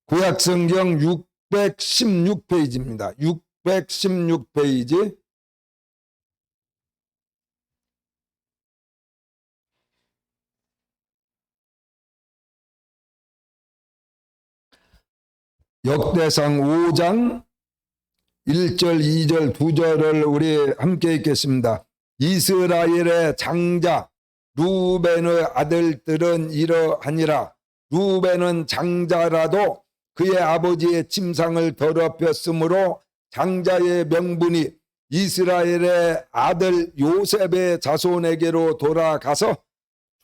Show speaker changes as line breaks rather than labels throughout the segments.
구약성경 616페이지입니다. 616페이지. 역대상 5장 1절, 2절, 2절을 우리 함께 읽겠습니다. 이스라엘의 장자 루벤의 아들들은 이러하니라. 루벤은 장자라도 그의 아버지의 침상을 더럽혔으므로 장자의 명분이 이스라엘의 아들 요셉의 자손에게로 돌아가서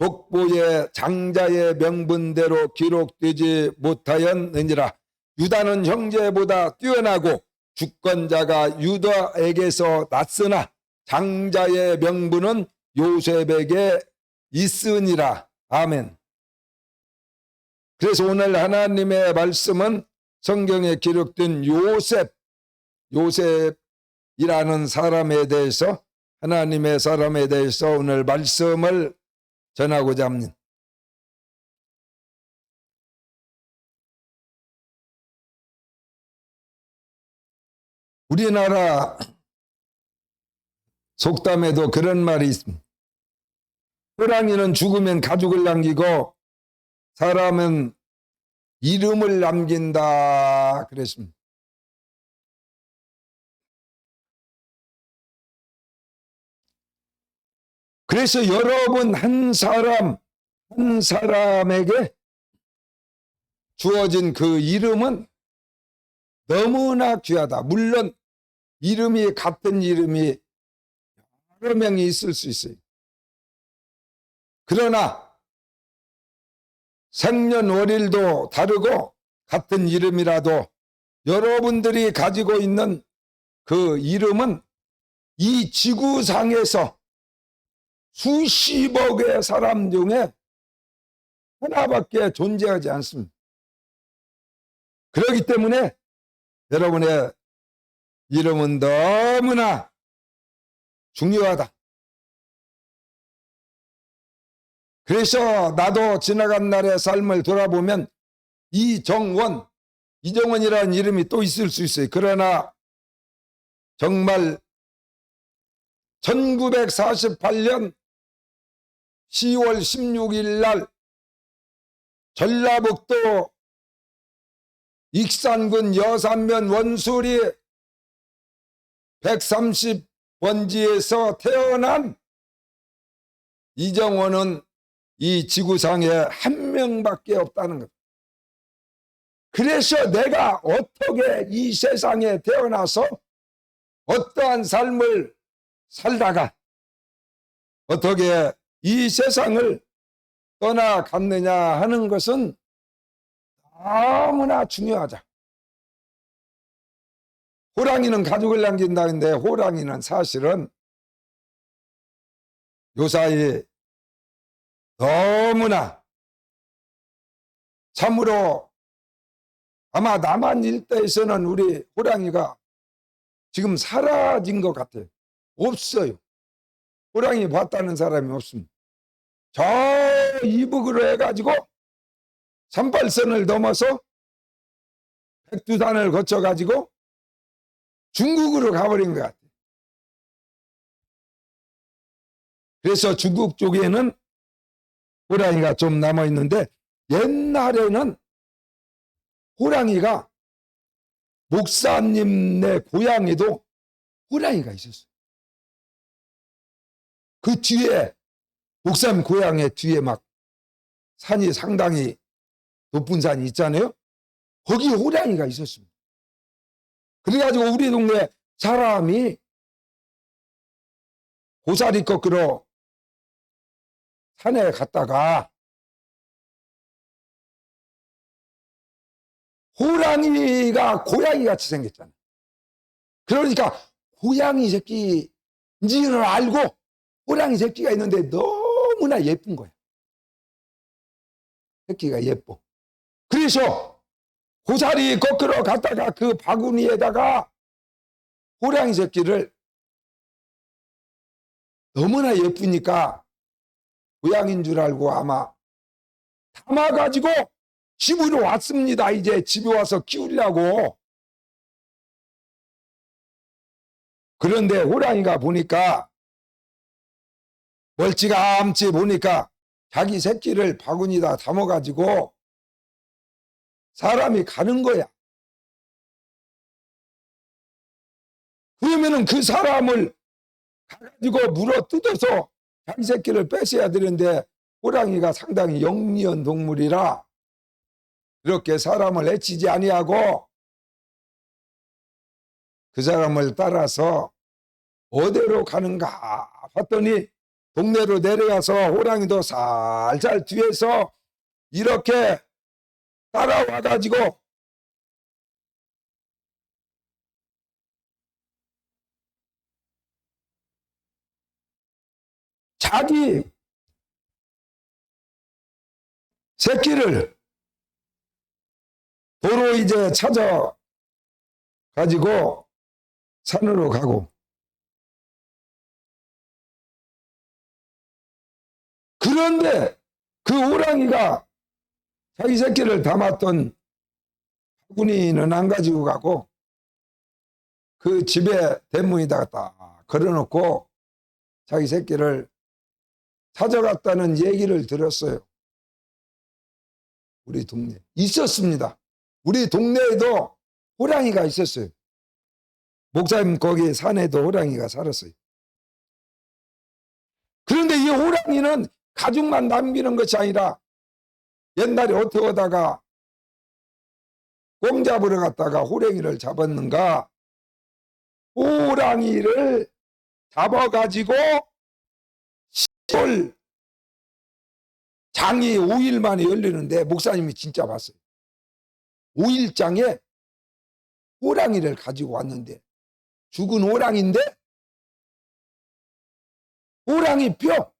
족보의 장자의 명분대로 기록되지 못하였느니라. 유다는 형제보다 뛰어나고 주권자가 유다에게서 났으나 장자의 명분은 요셉에게 있으니라. 아멘. 그래서 오늘 하나님의 말씀은 성경에 기록된 요셉이라는 사람에 대해서, 하나님의 사람에 대해서 오늘 말씀을 전하고자 합니다. 우리나라 속담에도 그런 말이 있습니다. 호랑이는 죽으면 가죽을 남기고 사람은 이름을 남긴다 그랬습니다. 그래서 여러분 한 사람에게 주어진 그 이름은 너무나 귀하다. 물론 이름이 같은 이름이 여러 명이 있을 수 있어요. 그러나 생년월일도 다르고 같은 이름이라도 여러분들이 가지고 있는 그 이름은 이 지구상에서 수십억의 사람 중에 하나밖에 존재하지 않습니다. 그렇기 때문에 여러분의 이름은 너무나 중요하다. 그래서 나도 지나간 날의 삶을 돌아보면 이정원이라는 이름이 또 있을 수 있어요. 그러나 정말 1948년 10월 16일 날 전라북도 익산군 여산면 원수리 130번지에서 태어난 이정원은 이 지구상에 한 명밖에 없다는 것. 그래서 내가 어떻게 이 세상에 태어나서 어떠한 삶을 살다가 어떻게 이 세상을 떠나갔느냐 하는 것은 너무나 중요하다. 호랑이는 가죽을 남긴다는데 호랑이는 사실은 요사이 너무나 참으로 아마 남한 일대에서는 우리 호랑이가 지금 사라진 것 같아요. 없어요. 호랑이 봤다는 사람이 없습니다. 저 이북으로 해가지고 38선을 넘어서 백두산을 거쳐가지고 중국으로 가버린 것 같아요. 그래서 중국 쪽에는 호랑이가 좀 남아있는데 옛날에는 호랑이가 목사님네 고향에도 호랑이가 있었어요. 그 뒤에 목사님 고향의 뒤에 막 산이 상당히 높은 산이 있잖아요. 거기 호랑이가 있었습니다. 그래가지고 우리 동네 사람이 고사리 꺾으러 산에 갔다가 호랑이가 고양이같이 생겼잖아요. 그러니까 고양이 새끼인지는 알고 호랑이 새끼가 있는데 너무나 예쁜 거야. 새끼가 예뻐. 그래서 고사리 꺾으러 갔다가 그 바구니에다가 호랑이 새끼를 너무나 예쁘니까 고양이인 줄 알고 아마 담아가지고 집으로 왔습니다. 이제 집에 와서 키우려고. 그런데 호랑이가 보니까 멀찌감치 보니까 자기 새끼를 바구니에다 담아가지고 사람이 가는 거야. 그러면은 그 사람을 가가지고 물어 뜯어서 자기 새끼를 뺏어야 되는데 호랑이가 상당히 영리한 동물이라 이렇게 사람을 해치지 아니하고 그 사람을 따라서 어디로 가는가 봤더니 동네로 내려가서 호랑이도 살살 뒤에서 이렇게 따라와 가지고 자기 새끼를 도로 이제 찾아 가지고 산으로 가고, 그런데 그 호랑이가 자기 새끼를 담았던 바구니는 안 가지고 가고 그 집에 대문에다가 딱 걸어놓고 자기 새끼를 찾아갔다는 얘기를 들었어요. 우리 동네 있었습니다. 우리 동네에도 호랑이가 있었어요. 목사님 거기 산에도 호랑이가 살았어요. 그런데 이 호랑이는 가죽만 남기는 것이 아니라 옛날에 어떻게 하다가 꽁 잡으러 갔다가 호랑이를 잡았는가, 호랑이를 잡아가지고 시골 장이 5일 만에 열리는데 목사님이 진짜 봤어요. 5일장에 호랑이를 가지고 왔는데, 죽은 호랑이인데 호랑이 뼈,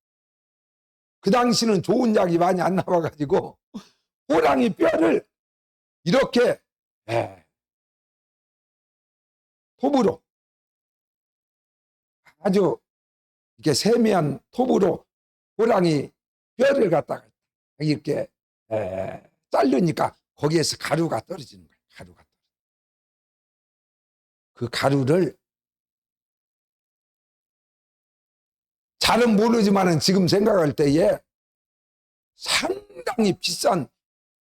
그 당시는 좋은 약이 많이 안 나와가지고 호랑이 뼈를 이렇게 톱으로, 아주 이렇게 세미한 톱으로 호랑이 뼈를 갖다가 이렇게 자르니까 거기에서 가루가 떨어지는 거예요. 가루가. 그 가루를 잘은 모르지만은 지금 생각할 때에 상당히 비싼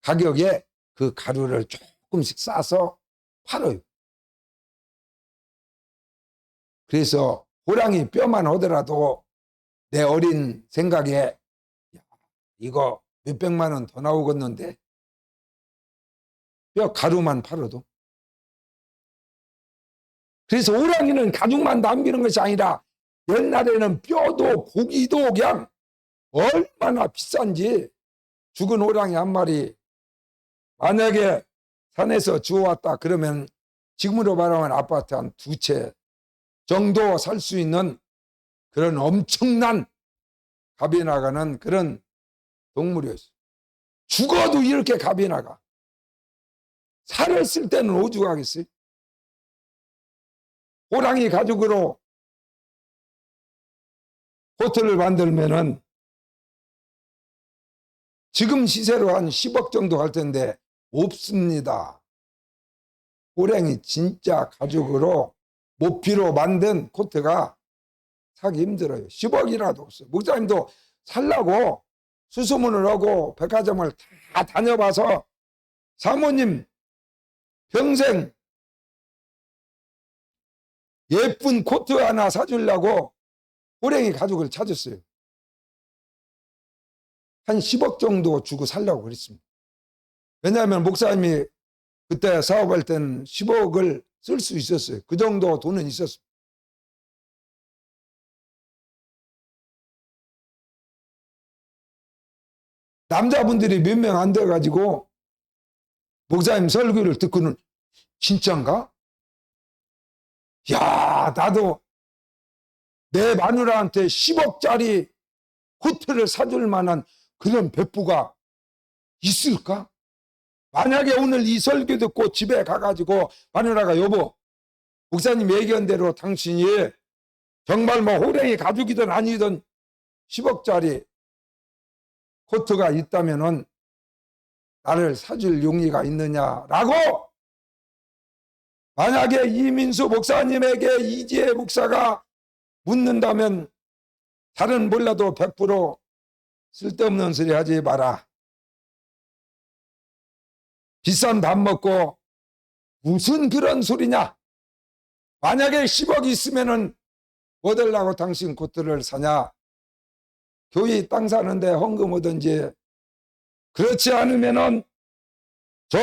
가격에 그 가루를 조금씩 싸서 팔아요. 그래서 호랑이 뼈만 하더라도 내 어린 생각에 이거 몇백만 원 더 나오겠는데, 뼈 가루만 팔아도. 그래서 호랑이는 가죽만 남기는 것이 아니라 옛날에는 뼈도 고기도 그냥 얼마나 비싼지, 죽은 호랑이 한 마리 만약에 산에서 주워왔다 그러면 지금으로 말하면 아파트 한 2채 정도 살 수 있는 그런 엄청난 값이 나가는 그런 동물이었어요. 죽어도 이렇게 값이 나가. 살았을 때는 오죽하겠어요. 호랑이 가죽으로 코트를 만들면은 지금 시세로 한 10억 정도 할 텐데 없습니다. 호랑이 진짜 가죽으로 모피로 만든 코트가 사기 힘들어요. 10억이라도 없어요. 목사님도 살라고 수소문을 하고 백화점을 다 다녀봐서 사모님 평생 예쁜 코트 하나 사주려고 호랑이 가죽을 찾았어요. 한 10억 정도 주고 살라고 그랬습니다. 왜냐하면 목사님이 그때 사업할 때는 10억을 쓸 수 있었어요. 그 정도 돈은 있었어요. 남자분들이 몇 명 안 돼가지고 목사님 설교를 듣고는 진짠가? 야, 나도 내 마누라한테 10억짜리 코트를 사줄 만한 그런 배부가 있을까? 만약에 오늘 이 설교 듣고 집에 가가지고 마누라가 여보, 목사님 얘기한 대로 당신이 정말 뭐 호랑이 가죽이든 아니든 10억짜리 코트가 있다면은 나를 사줄 용의가 있느냐라고 만약에 이민수 목사님에게 이지혜 목사가 묻는다면 잘은 몰라도 100% 쓸데없는 소리 하지 마라. 비싼 밥 먹고 무슨 그런 소리냐. 만약에 10억 있으면은 뭐 달라고 당신 코트를 사냐. 교회 땅 사는데 헌금 오든지. 그렇지 않으면은 저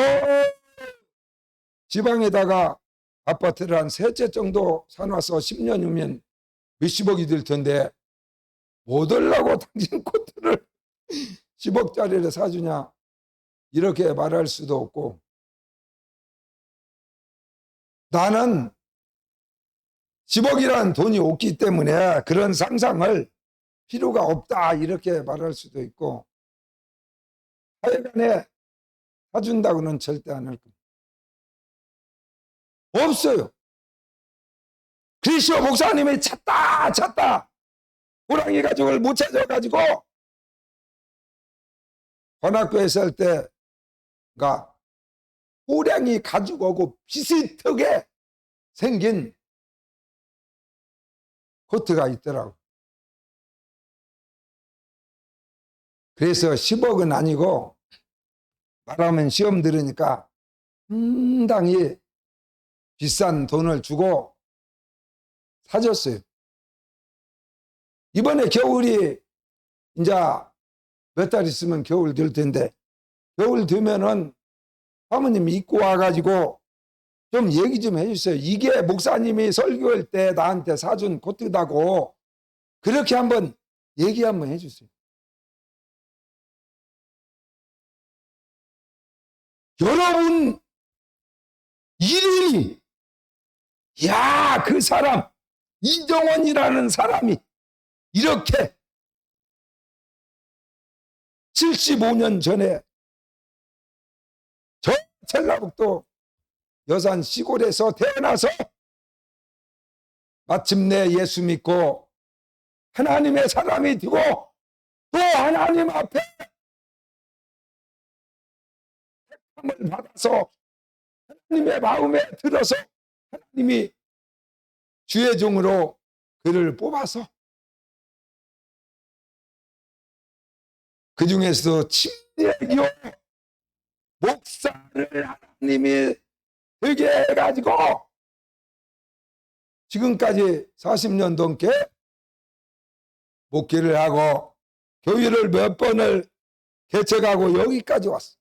지방에다가 아파트를 한 3채 정도 사놔서 10년 후면 몇십억이 될 텐데 뭐 달라고 당신 코트를 10억짜리를 사주냐. 이렇게 말할 수도 없고, 나는 10억이라는 돈이 없기 때문에 그런 상상을 필요가 없다 이렇게 말할 수도 있고, 하여간에 사준다고는 절대 안 할 겁니다. 없어요. 그리스도 목사님이 찾다 호랑이 가족을 못 찾아가지고 관악교회 살 때가 호랑이 가죽하고 비슷하게 생긴 코트가 있더라고. 그래서 10억은 아니고 말하면 시험 들으니까 상당히 비싼 돈을 주고 사줬어요. 이번에 겨울이 이제 몇 달 있으면 겨울 될 텐데, 겨울 되면은 사모님 입고 와가지고 좀 얘기 좀 해주세요. 이게 목사님이 설교할 때 나한테 사준 코트다고 그렇게 한번 얘기 한번 해주세요. 여러분 이름이, 야, 그 사람 이정원이라는 사람이 이렇게 75년 전에 저 전라북도 여산 시골에서 태어나서 마침내 예수 믿고 하나님의 사람이 되고 또 하나님 앞에 택함을 받아서 하나님의 마음에 들어서 하나님이 주의 종으로 그를 뽑아서 그 중에서도 침례교 목사를 하나님이 되게 해가지고 지금까지 40년 넘게 목회를 하고 교회를 몇 번을 개척하고 여기까지 왔어.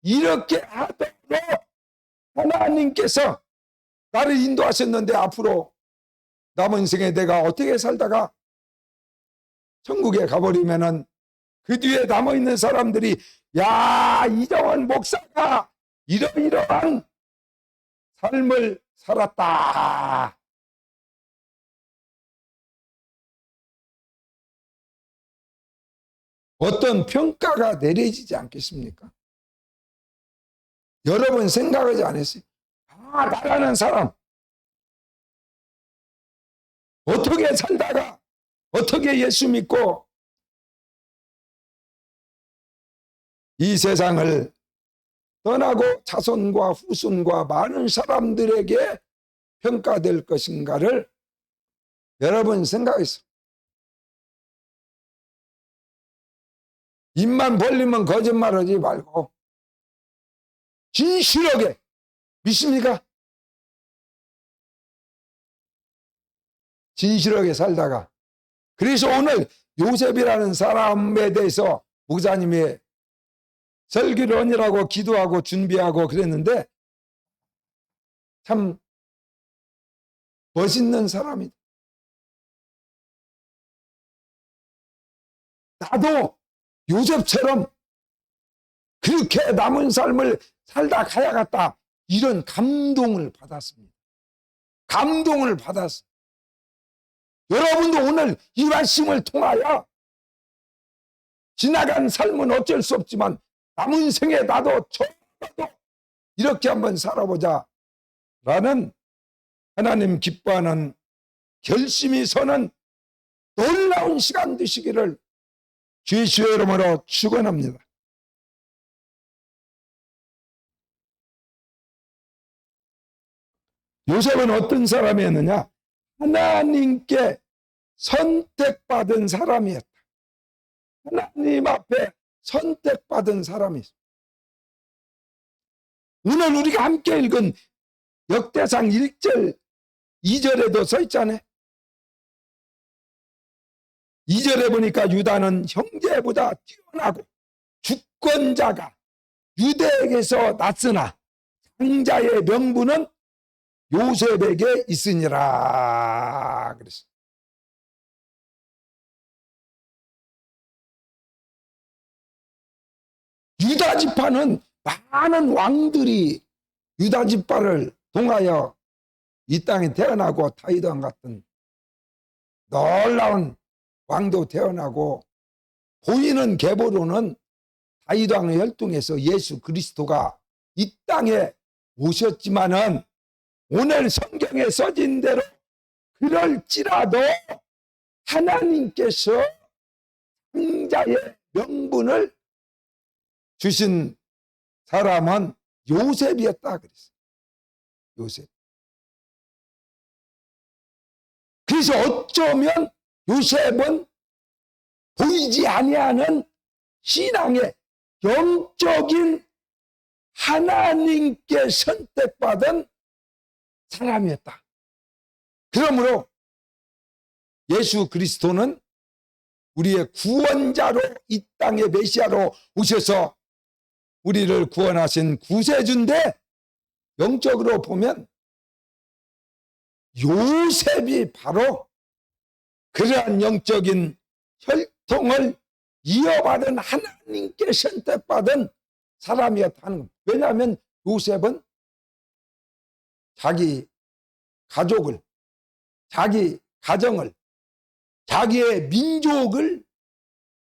이렇게 하도록 하나님께서 나를 인도하셨는데 앞으로 남은 생에 내가 어떻게 살다가 천국에 가버리면은 그 뒤에 남아있는 사람들이, 야, 이정원 목사가 이러이러한 삶을 살았다. 어떤 평가가 내려지지 않겠습니까? 여러분 생각하지 않으세요? 아, 나라는 사람 어떻게 살다가 어떻게 예수 믿고 이 세상을 떠나고 자손과 후손과 많은 사람들에게 평가될 것인가를 여러분 생각했어요. 입만 벌리면 거짓말하지 말고 진실하게 믿습니까? 진실하게 살다가, 그래서 오늘 요셉이라는 사람에 대해서 목사님이 설교를 하느라고 기도하고 준비하고 그랬는데 참 멋있는 사람이다. 나도 요셉처럼 그렇게 남은 삶을 살다 가야겠다, 이런 감동을 받았습니다. 감동을 받았어요. 여러분도 오늘 이 말씀을 통하여 지나간 삶은 어쩔 수 없지만 남은 생에 나도 저라도 이렇게 한번 살아보자 라는 하나님 기뻐하는 결심이 서는 놀라운 시간 되시기를 주의 이름으로 축원합니다. 요셉은 어떤 사람이었느냐? 하나님께 선택받은 사람이었다. 하나님 앞에 선택받은 사람이었다. 오늘 우리가 함께 읽은 역대상 1절 2절에도 써 있잖아요. 2절에 보니까 유다는 형제보다 뛰어나고 주권자가 유대에게서 났으나 장자의 명분은 요셉에게 있으니라 그랬어요. 유다 지파는 많은 왕들이 유다 지파를 통하여 이 땅에 태어나고 다윗 왕 같은 놀라운 왕도 태어나고 보이는 계보로는 다윗 왕의 혈통에서 예수 그리스도가 이 땅에 오셨지만은 오늘 성경에 써진 대로 그럴지라도 하나님께서 장자의 명분을 주신 사람은 요셉이었다 그랬어요. 요셉. 그래서 어쩌면 요셉은 보이지 아니하는 신앙의 영적인 하나님께 선택받은 사람이었다. 그러므로 예수 그리스도는 우리의 구원자로 이 땅의 메시아로 오셔서 우리를 구원하신 구세주인데 영적으로 보면 요셉이 바로 그러한 영적인 혈통을 이어받은 하나님께 선택받은 사람이었다는 겁니다. 왜냐하면 요셉은 자기 가족을, 자기 가정을, 자기의 민족을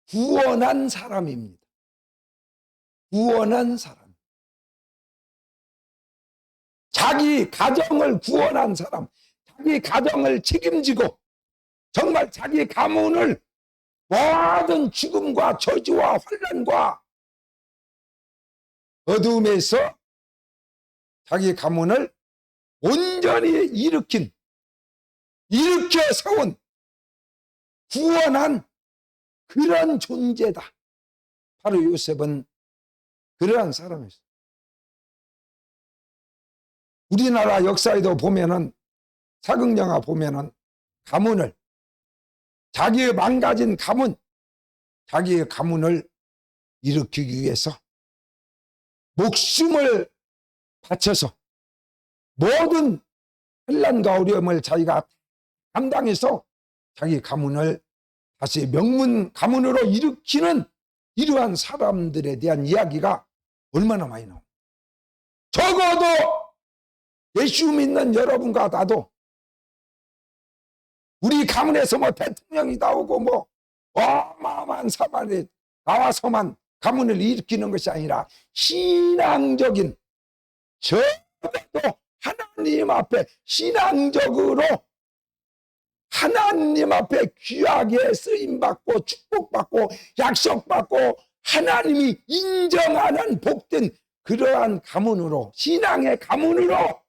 구원한 사람입니다. 구원한 사람. 자기 가정을 구원한 사람, 자기 가정을 책임지고 정말 자기 가문을 모든 죽음과 저주와 환난과 어둠에서 자기 가문을 온전히 일으켜 세운 구원한 그런 존재다. 바로 요셉은 그러한 사람이었어요. 우리나라 역사에도 보면은 사극영화 보면은 가문을 자기의 망가진 가문, 자기의 가문을 일으키기 위해서 목숨을 바쳐서 모든 환난과 어려움을 자기가 감당해서 자기 가문을 다시 명문 가문으로 일으키는 이러한 사람들에 대한 이야기가 얼마나 많이 나옵니다. 적어도 예수 믿는 여러분과 나도 우리 가문에서 뭐 대통령이 나오고 뭐 어마어마한 사람이 나와서만 가문을 일으키는 것이 아니라 신앙적인 저도 하나님 앞에 신앙적으로 하나님 앞에 귀하게 쓰임받고 축복받고 약속받고 하나님이 인정하는 복된 그러한 가문으로 신앙의 가문으로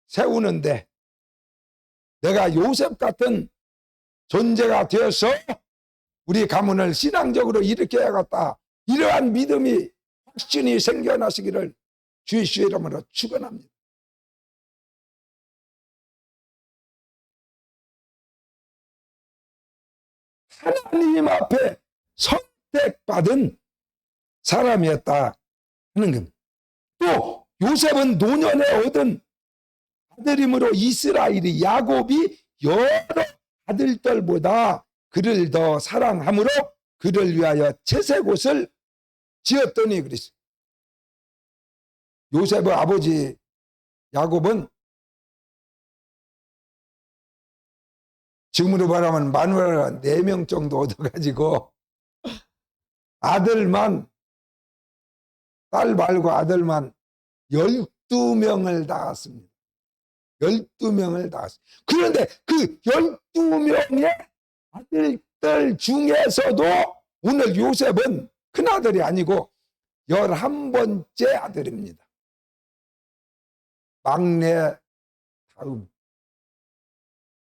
세우는데 내가 요셉 같은 존재가 되어서 우리 가문을 신앙적으로 일으켜야겠다. 이러한 믿음이 확신이 생겨나시기를 주의 이름으로 축원합니다. 하나님 앞에 선택받은 사람이었다 하는 겁니다. 또 요셉은 노년에 얻은 아들이므로 이스라엘이 야곱이 여러 아들들보다 그를 더 사랑함으로 그를 위하여 채색옷을 지었더니 그랬어요. 요셉의 아버지 야곱은 지금으로 말하면 마누라 4명 정도 얻어가지고 아들만, 딸 말고 아들만 12명을 낳았습니다. 12명을 낳았어요. 그런데 그 12명의 아들들 중에서도 오늘 요셉은 큰아들이 아니고 11번째 아들입니다. 막내 다음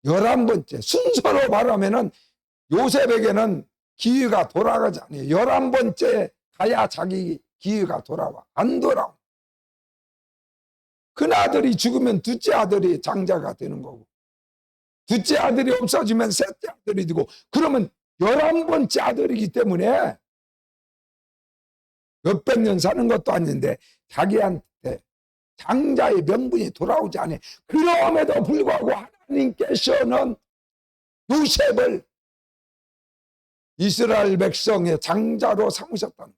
11번째 순서로 말하면은 요셉에게는 기회가 돌아가지 않아요. 11번째 가야 자기 기회가 돌아와. 안 돌아와. 큰 아들이 죽으면 둘째 아들이 장자가 되는 거고, 둘째 아들이 없어지면 셋째 아들이 되고, 그러면 11번째 아들이기 때문에 몇백 년 사는 것도 아닌데 자기한테 장자의 명분이 돌아오지 않아요. 그럼에도 불구하고 하나님께서는 요셉을 이스라엘 백성의 장자로 삼으셨다는,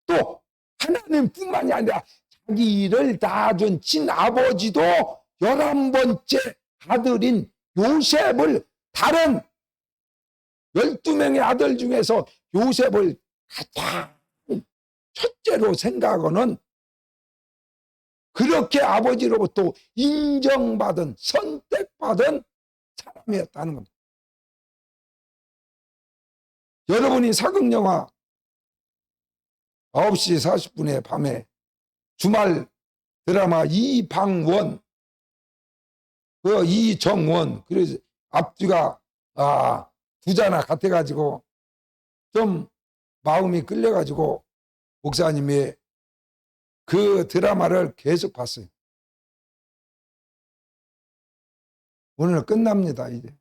또 하나님뿐만이 아니라 자기 일을 다 준 친아버지도 11번째 아들인 요셉을, 다른 12명의 아들 중에서 요셉을 가장 첫째로 생각하고는 그렇게 아버지로부터 인정받은, 선택받은 사람이었다는 겁니다. 여러분이 사극영화 9시 40분에 밤에 주말 드라마 이방원, 이정원, 그래서 앞뒤가 부자나 같아가지고 좀 마음이 끌려가지고 목사님이 그 드라마를 계속 봤어요. 오늘 끝납니다. 이제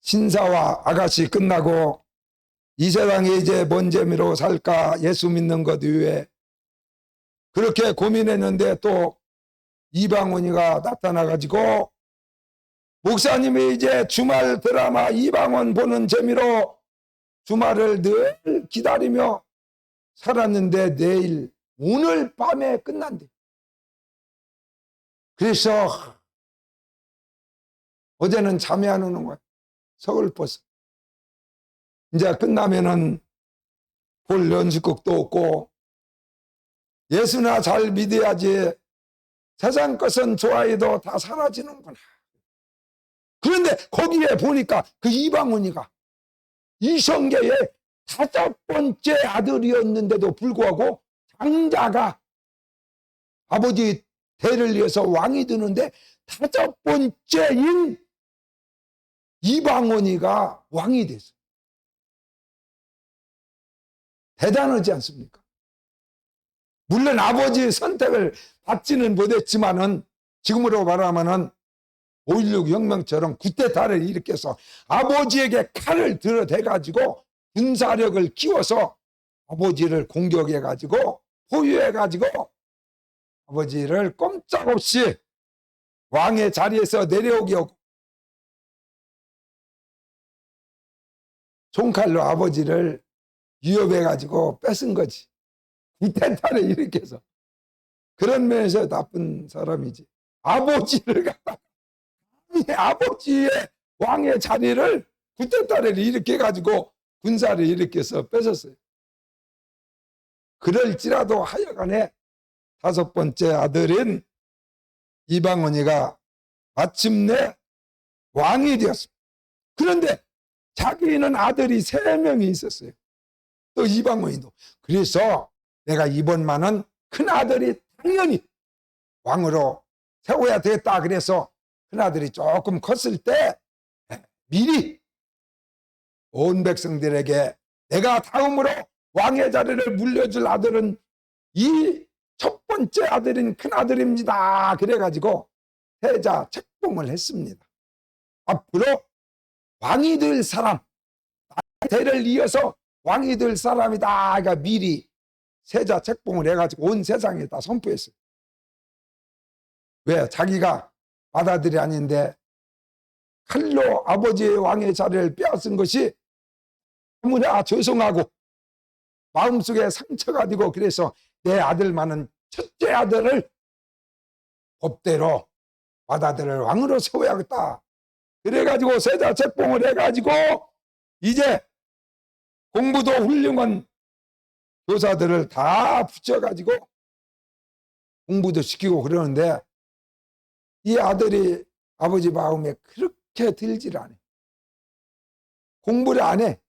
신사와 아가씨 끝나고 이 세상에 이제 뭔 재미로 살까, 예수 믿는 것 이외에 그렇게 고민했는데 또 이방원이가 나타나가지고 목사님이 이제 주말 드라마 이방원 보는 재미로 주말을 늘 기다리며 살았는데 내일, 오늘 밤에 끝난대. 그래서 어제는 잠이 안 오는 거야. 서글퍼서. 이제 끝나면은 볼 연습곡도 없고, 예수나 잘 믿어야지 세상 것은 좋아해도 다 사라지는구나. 그런데 거기에 보니까 그 이방원이가 이성계의 5번째 아들이었는데도 불구하고 장자가 아버지 대를 이어서 왕이 되는데 5번째인 이방원이가 왕이 됐어요. 대단하지 않습니까? 물론 아버지의 선택을 받지는 못했지만은, 지금으로 말하면은 5.16 혁명처럼 쿠데타를 일으켜서 아버지에게 칼을 들어대가지고 군사력을 키워서 아버지를 공격해가지고 포위해가지고 아버지를 꼼짝없이 왕의 자리에서 내려오게 하고 총칼로 아버지를 위협해가지고 뺏은 거지. 쿠데타를 일으켜서. 그런 면에서 나쁜 사람이지. 아버지를 갖다가, 아버지의 왕의 자리를 쿠데타를 일으켜가지고 군사를 일으켜서 뺏었어요. 그럴지라도 하여간에 5번째 아들인 이방원이가 마침내 왕이 되었습니다. 그런데 자기는 아들이 3명이 있었어요. 또 이방원이도. 그래서 내가 이번만은 큰 아들이 당연히 왕으로 세워야 되겠다. 그래서 큰 아들이 조금 컸을 때 미리 온 백성들에게 내가 다음으로 왕의 자리를 물려줄 아들은 이 첫 번째 아들인 큰 아들입니다. 그래가지고 세자 책봉을 했습니다. 앞으로 왕이 될 사람, 대를 이어서 왕이 될 사람이다. 그러니까 미리 세자 책봉을 해가지고 온 세상에다 선포했어요. 왜? 자기가 아들이 아닌데 칼로 아버지의 왕의 자리를 빼앗은 것이 너무나 죄송하고 마음속에 상처가 되고, 그래서 내 아들만은 첫째 아들을 법대로 받아들일 왕으로 세워야겠다. 그래가지고 세자 책봉을 해가지고 이제 공부도 훌륭한 교사들을 다 붙여가지고 공부도 시키고 그러는데 이 아들이 아버지 마음에 그렇게 들질 않아요. 공부를 안 해.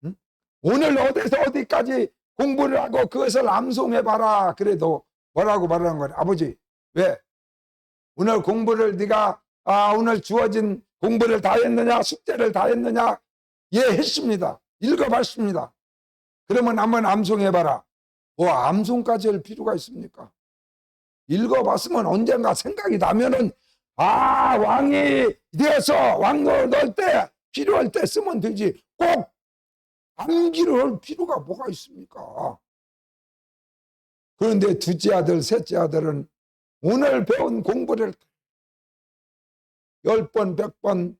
응? 오늘 어디서 어디까지 공부를 하고 그것을 암송해봐라. 그래도 뭐라고 말하는 거야. 아버지, 왜? 오늘 공부를 네가 오늘 주어진 공부를 다 했느냐, 숙제를 다 했느냐? 예, 했습니다. 읽어봤습니다. 그러면 한번 암송해봐라. 뭐 암송까지 할 필요가 있습니까? 읽어봤으면 언젠가 생각이 나면은 왕이 되어서 왕을 넣을 때 필요할 때 쓰면 되지. 꼭 암기를 할 필요가 뭐가 있습니까? 그런데 둘째 아들, 셋째 아들은 오늘 배운 공부를 10번, 100번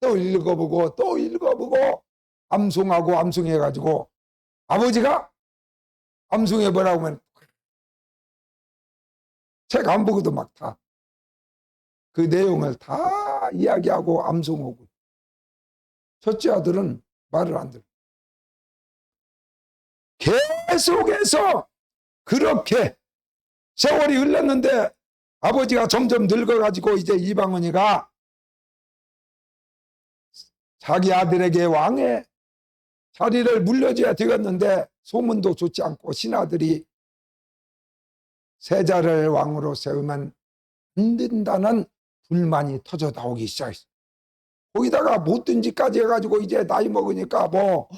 또 읽어보고 또 읽어보고 암송하고 암송해가지고 아버지가 암송해보라고 하면 책 안 보고도 막 다 그 내용을 다 이야기하고 암송하고, 첫째 아들은 말을 안 들어. 계속해서 그렇게 세월이 흘렀는데 아버지가 점점 늙어가지고 이제 이방원이가 자기 아들에게 왕의 자리를 물려줘야 되겠는데 소문도 좋지 않고 신하들이 세자를 왕으로 세우면 안 된다는 불만이 터져 나오기 시작했어요. 거기다가 못된 짓까지 해가지고 이제 나이 먹으니까 뭐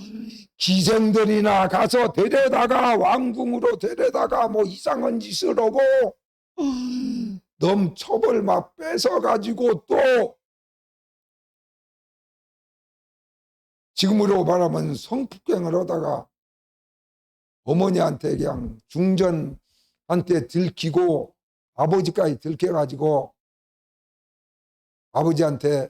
기생들이나 가서 데려다가 왕궁으로 데려다가 뭐 이상한 짓을 하고 넘처벌 막 뺏어가지고 또 지금으로 말하면 성폭행을 하다가 어머니한테 그냥 중전한테 들키고 아버지까지 들켜가지고 아버지한테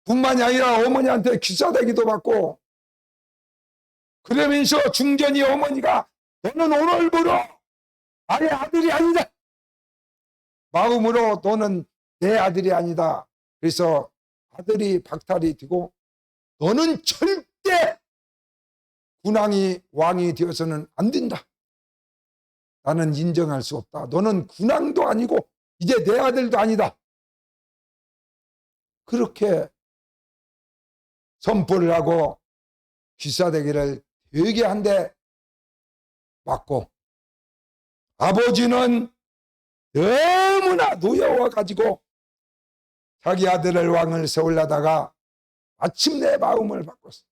뿐만이 아니라 어머니한테 기사대기도 받고, 그러면서 중전이 어머니가 너는 오늘부로 나의 아들이 아니다. 마음으로 너는 내 아들이 아니다. 그래서 아들이 박탈이 되고 너는 절대 군왕이 왕이 되어서는 안 된다. 나는 인정할 수 없다. 너는 군왕도 아니고 이제 내 아들도 아니다. 그렇게 선포를 하고 귀싸대기를 되게 한 대 맞고, 아버지는 너무나 노여워가지고 자기 아들을 왕을 세우려다가 마침내 마음을 바꿨어.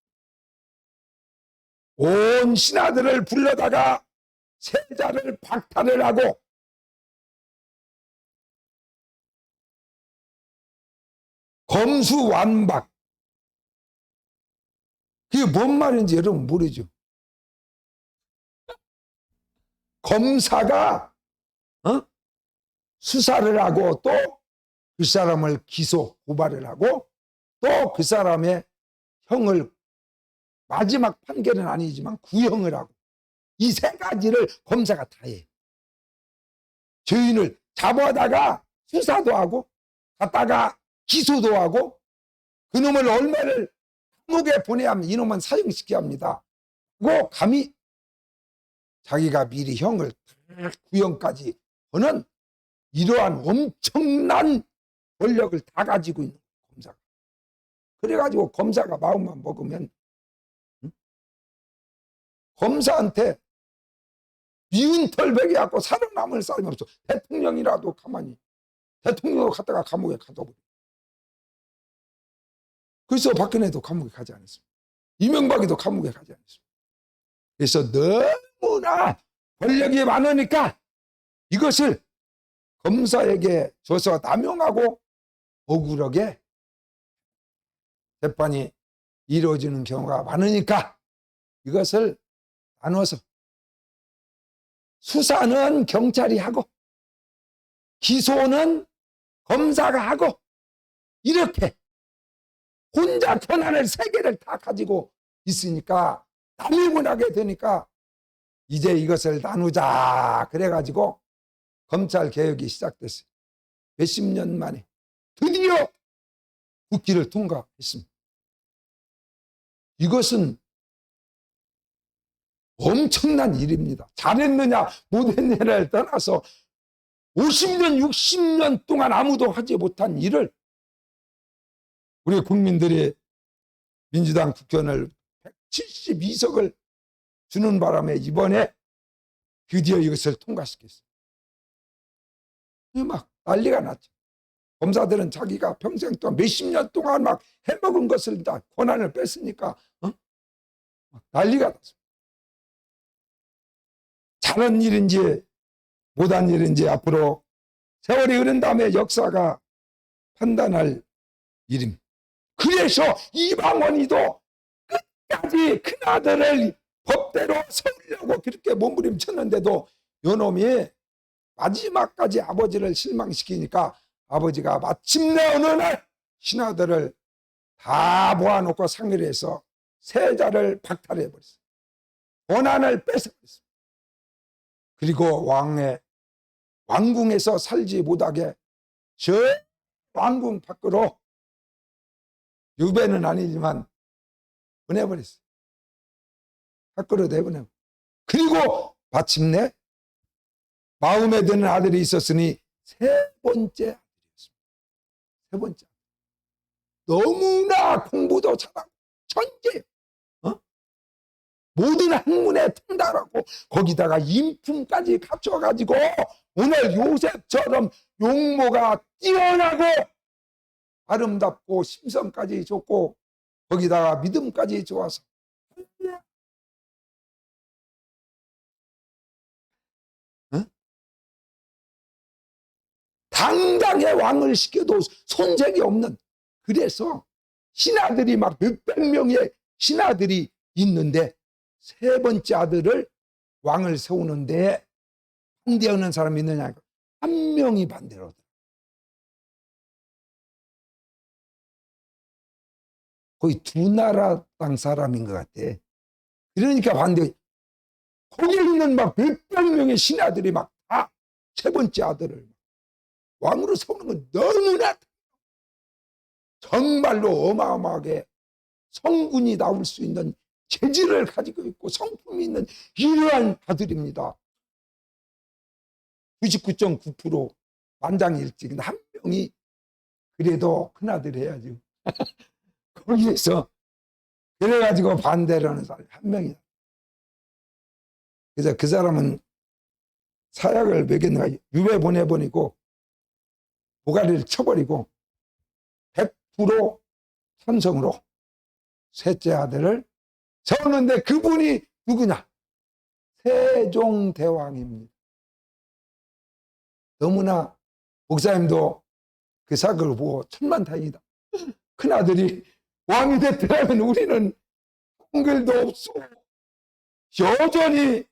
온 신하들을 불러다가 세자를 박탈을 하고 검수완박, 그게 뭔 말인지 여러분 모르죠. 검사가 수사를 하고 또 그 사람을 기소 고발을 하고 또 그 사람의 형을 마지막 판결은 아니지만 구형을 하고, 이 세 가지를 검사가 다 해요. 죄인을 잡아다가 수사도 하고 갔다가 기소도 하고 그놈을 얼마를 감옥에 보내야 하면 이놈은 사형시켜야 합니다. 그리고 감히 자기가 미리 형을 구형까지 하는 이러한 엄청난 권력을 다 가지고 있는 검사가. 그래가지고 검사가 마음만 먹으면 검사한테 미운 털 베겨갖고 살아남을 사람이 없어. 대통령이라도 가만히 대통령을 갖다가 감옥에 가둬버려. 그래서 박근혜도 감옥에 가지 않았습니다. 이명박이도 감옥에 가지 않았습니다. 그래서 너무나 권력이 많으니까 이것을 검사에게 줘서 남용하고 억울하게 재판이 이루어지는 경우가 많으니까 이것을 나눠서 수사는 경찰이 하고 기소는 검사가 하고, 이렇게 혼자 권한을 세 개를 다 가지고 있으니까 남용을 하게 되니까 이제 이것을 나누자 그래가지고 검찰 개혁이 시작됐어요. 몇십 년 만에 드디어 국기를 통과했습니다. 이것은 엄청난 일입니다. 잘했느냐 못했느냐를 떠나서 50년 60년 동안 아무도 하지 못한 일을 우리 국민들이 민주당 국회의원을 172석을 주는 바람에 이번에 드디어 이것을 통과시켰어요. 막 난리가 났죠. 검사들은 자기가 평생 동안 몇십 년 동안 막 해먹은 것을 다 권한을 뺐으니까 막 난리가 났습니다. 잘한 일인지 못한 일인지 앞으로 세월이 흐른 다음에 역사가 판단할 일입니다. 그래서 이방원이도 끝까지 큰아들을 법대로 세우려고 그렇게 몸부림쳤는데도 요놈이 마지막까지 아버지를 실망시키니까 아버지가 마침내 어느 날 신하들을 다 모아놓고 상의를 해서 세자를 박탈해버렸어요. 권한을 뺏어버렸어요. 그리고 왕궁에서 살지 못하게 저 왕궁 밖으로 유배는 아니지만 보내버렸어요. 밖으로 내보내고. 그리고 마침내 마음에 드는 아들이 있었으니 세 번째 아들이었습니다. 세 번째. 너무나 공부도 잘하고 천재. 모든 학문에 통달하고 거기다가 인품까지 갖춰가지고 오늘 요셉처럼 용모가 뛰어나고 아름답고 심성까지 좋고 거기다가 믿음까지 좋아서 당당히 왕을 시켜도 손색이 없는, 그래서 신하들이 막 몇백 명의 신하들이 있는데 세 번째 아들을 왕을 세우는데 반대하는 사람이 있느냐? 한 명이 반대를 하더라고요. 거의 두 나라 땅 사람인 것 같아. 그러니까 반대. 거기에 있는 막 몇백 명의 신하들이 막 다 세 번째 아들을 왕으로 세우는 건 너무나 정말로 어마어마하게 성군이 나올 수 있는 재질을 가지고 있고 성품이 있는 이러한 아들입니다. 99.9% 만장일치. 근데 한 명이 그래도 큰아들 해야죠. 거기에서 그래가지고 반대를 하는 사람이 한 명이야. 그래서 그 사람은 사약을 먹였는가 유배 보내버리고 보가리를 쳐버리고 100% 찬성으로 셋째 아들을 세웠는데 그분이 누구냐? 세종대왕입니다. 너무나 목사님도 그 사극을 보고 천만다행이다. 큰아들이 왕이 됐더라면 우리는 한글도 없어. 여전히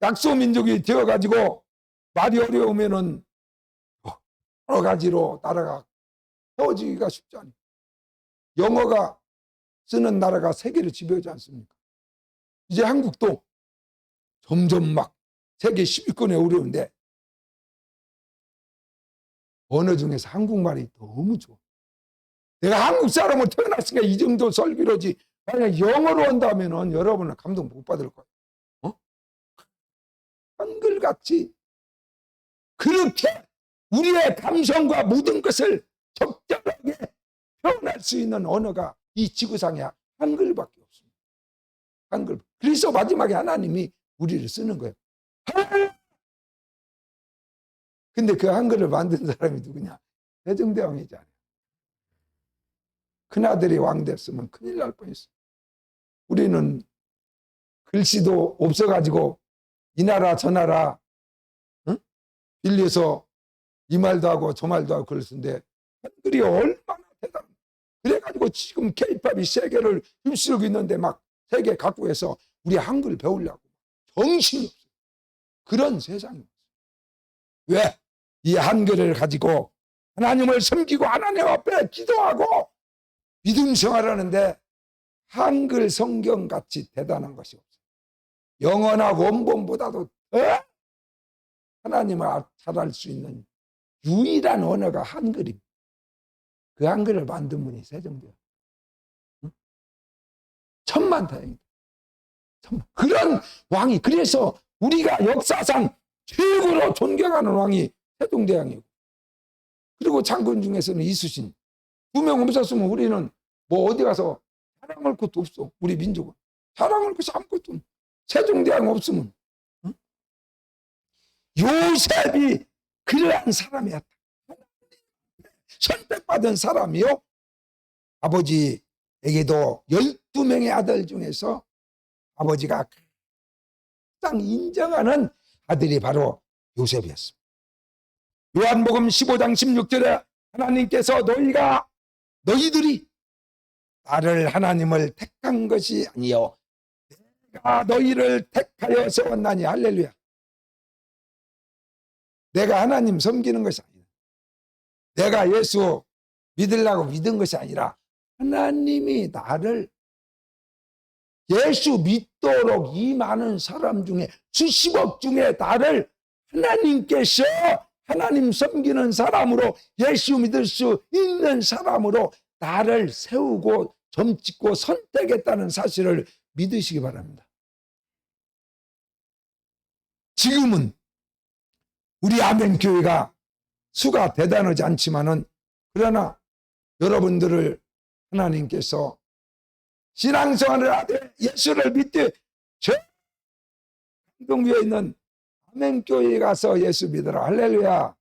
약소민족이 되어가지고 말이 어려우면은 여러 가지로 나라가 세워지기가 쉽지 않아요. 영어가 쓰는 나라가 세계를 지배하지 않습니까? 이제 한국도 점점 막 세계 10위권에 오르는데 언어 중에서 한국말이 너무 좋아. 내가 한국 사람으로 태어났으니까 이 정도 설교로지 만약 영어로 한다면 여러분은 감동 못 받을 거예요. 한글같이 그렇게 우리의 감성과 모든 것을 적절하게 표현할 수 있는 언어가 이 지구상에 한글밖에 없습니다. 한글. 그래서 마지막에 하나님이 우리를 쓰는 거예요. 근데 그 한글을 만든 사람이 누구냐? 세종대왕이잖아요. 큰아들이 왕 됐으면 큰일 날 뻔했어. 우리는 글씨도 없어가지고 이 나라 저 나라 빌려서 이 말도 하고 저 말도 하고 그랬는데 한글이 얼마나 대단해. 그래가지고 지금 K-팝이 세계를 휩쓸고 있는데 막 세계 각국에서 우리 한글 배우려고 정신이 없어요. 그런 세상이 없어요. 왜? 이 한글을 가지고 하나님을 섬기고 하나님 앞에 기도하고 믿음 생활하는데 한글 성경같이 대단한 것이 없어요. 영어나 원본보다도 더 하나님을 잘할 수 있는 유일한 언어가 한글입니다. 그 한글을 만든 분이 세종대왕. 천만다행이다. 그런 왕이, 그래서 우리가 역사상 최고로 존경하는 왕이 세종대왕이고, 그리고 장군 중에서는 이수신. 두 명 없었으면 우리는 뭐 어디 가서 자랑할 것도 없어. 우리 민족은 자랑할 것이 아무것도 없어. 세종대왕 없으면 요셉이 그러한 사람이었다. 선택받은 사람이요. 아버지에게도 12명의 아들 중에서 아버지가 가장 인정하는 아들이 바로 요셉이었습니다. 요한복음 15장 16절에 하나님께서 너희들이 나를 하나님을 택한 것이 아니요 내가 너희를 택하여 세웠나니. 할렐루야. 내가 하나님 섬기는 것이 아니라, 내가 예수 믿으려고 믿은 것이 아니라 하나님이 나를 예수 믿도록 이 많은 사람 중에 수십억 중에 나를 하나님께서 하나님 섬기는 사람으로, 예수 믿을 수 있는 사람으로 나를 세우고 점찍고 선택했다는 사실을 믿으시기 바랍니다. 지금은 우리 아멘교회가 수가 대단하지 않지만은, 그러나 여러분들을 하나님께서 신앙생활을 하되 예수를 믿되 저 강동구에 있는 아멘교회에 가서 예수 믿어라. 할렐루야.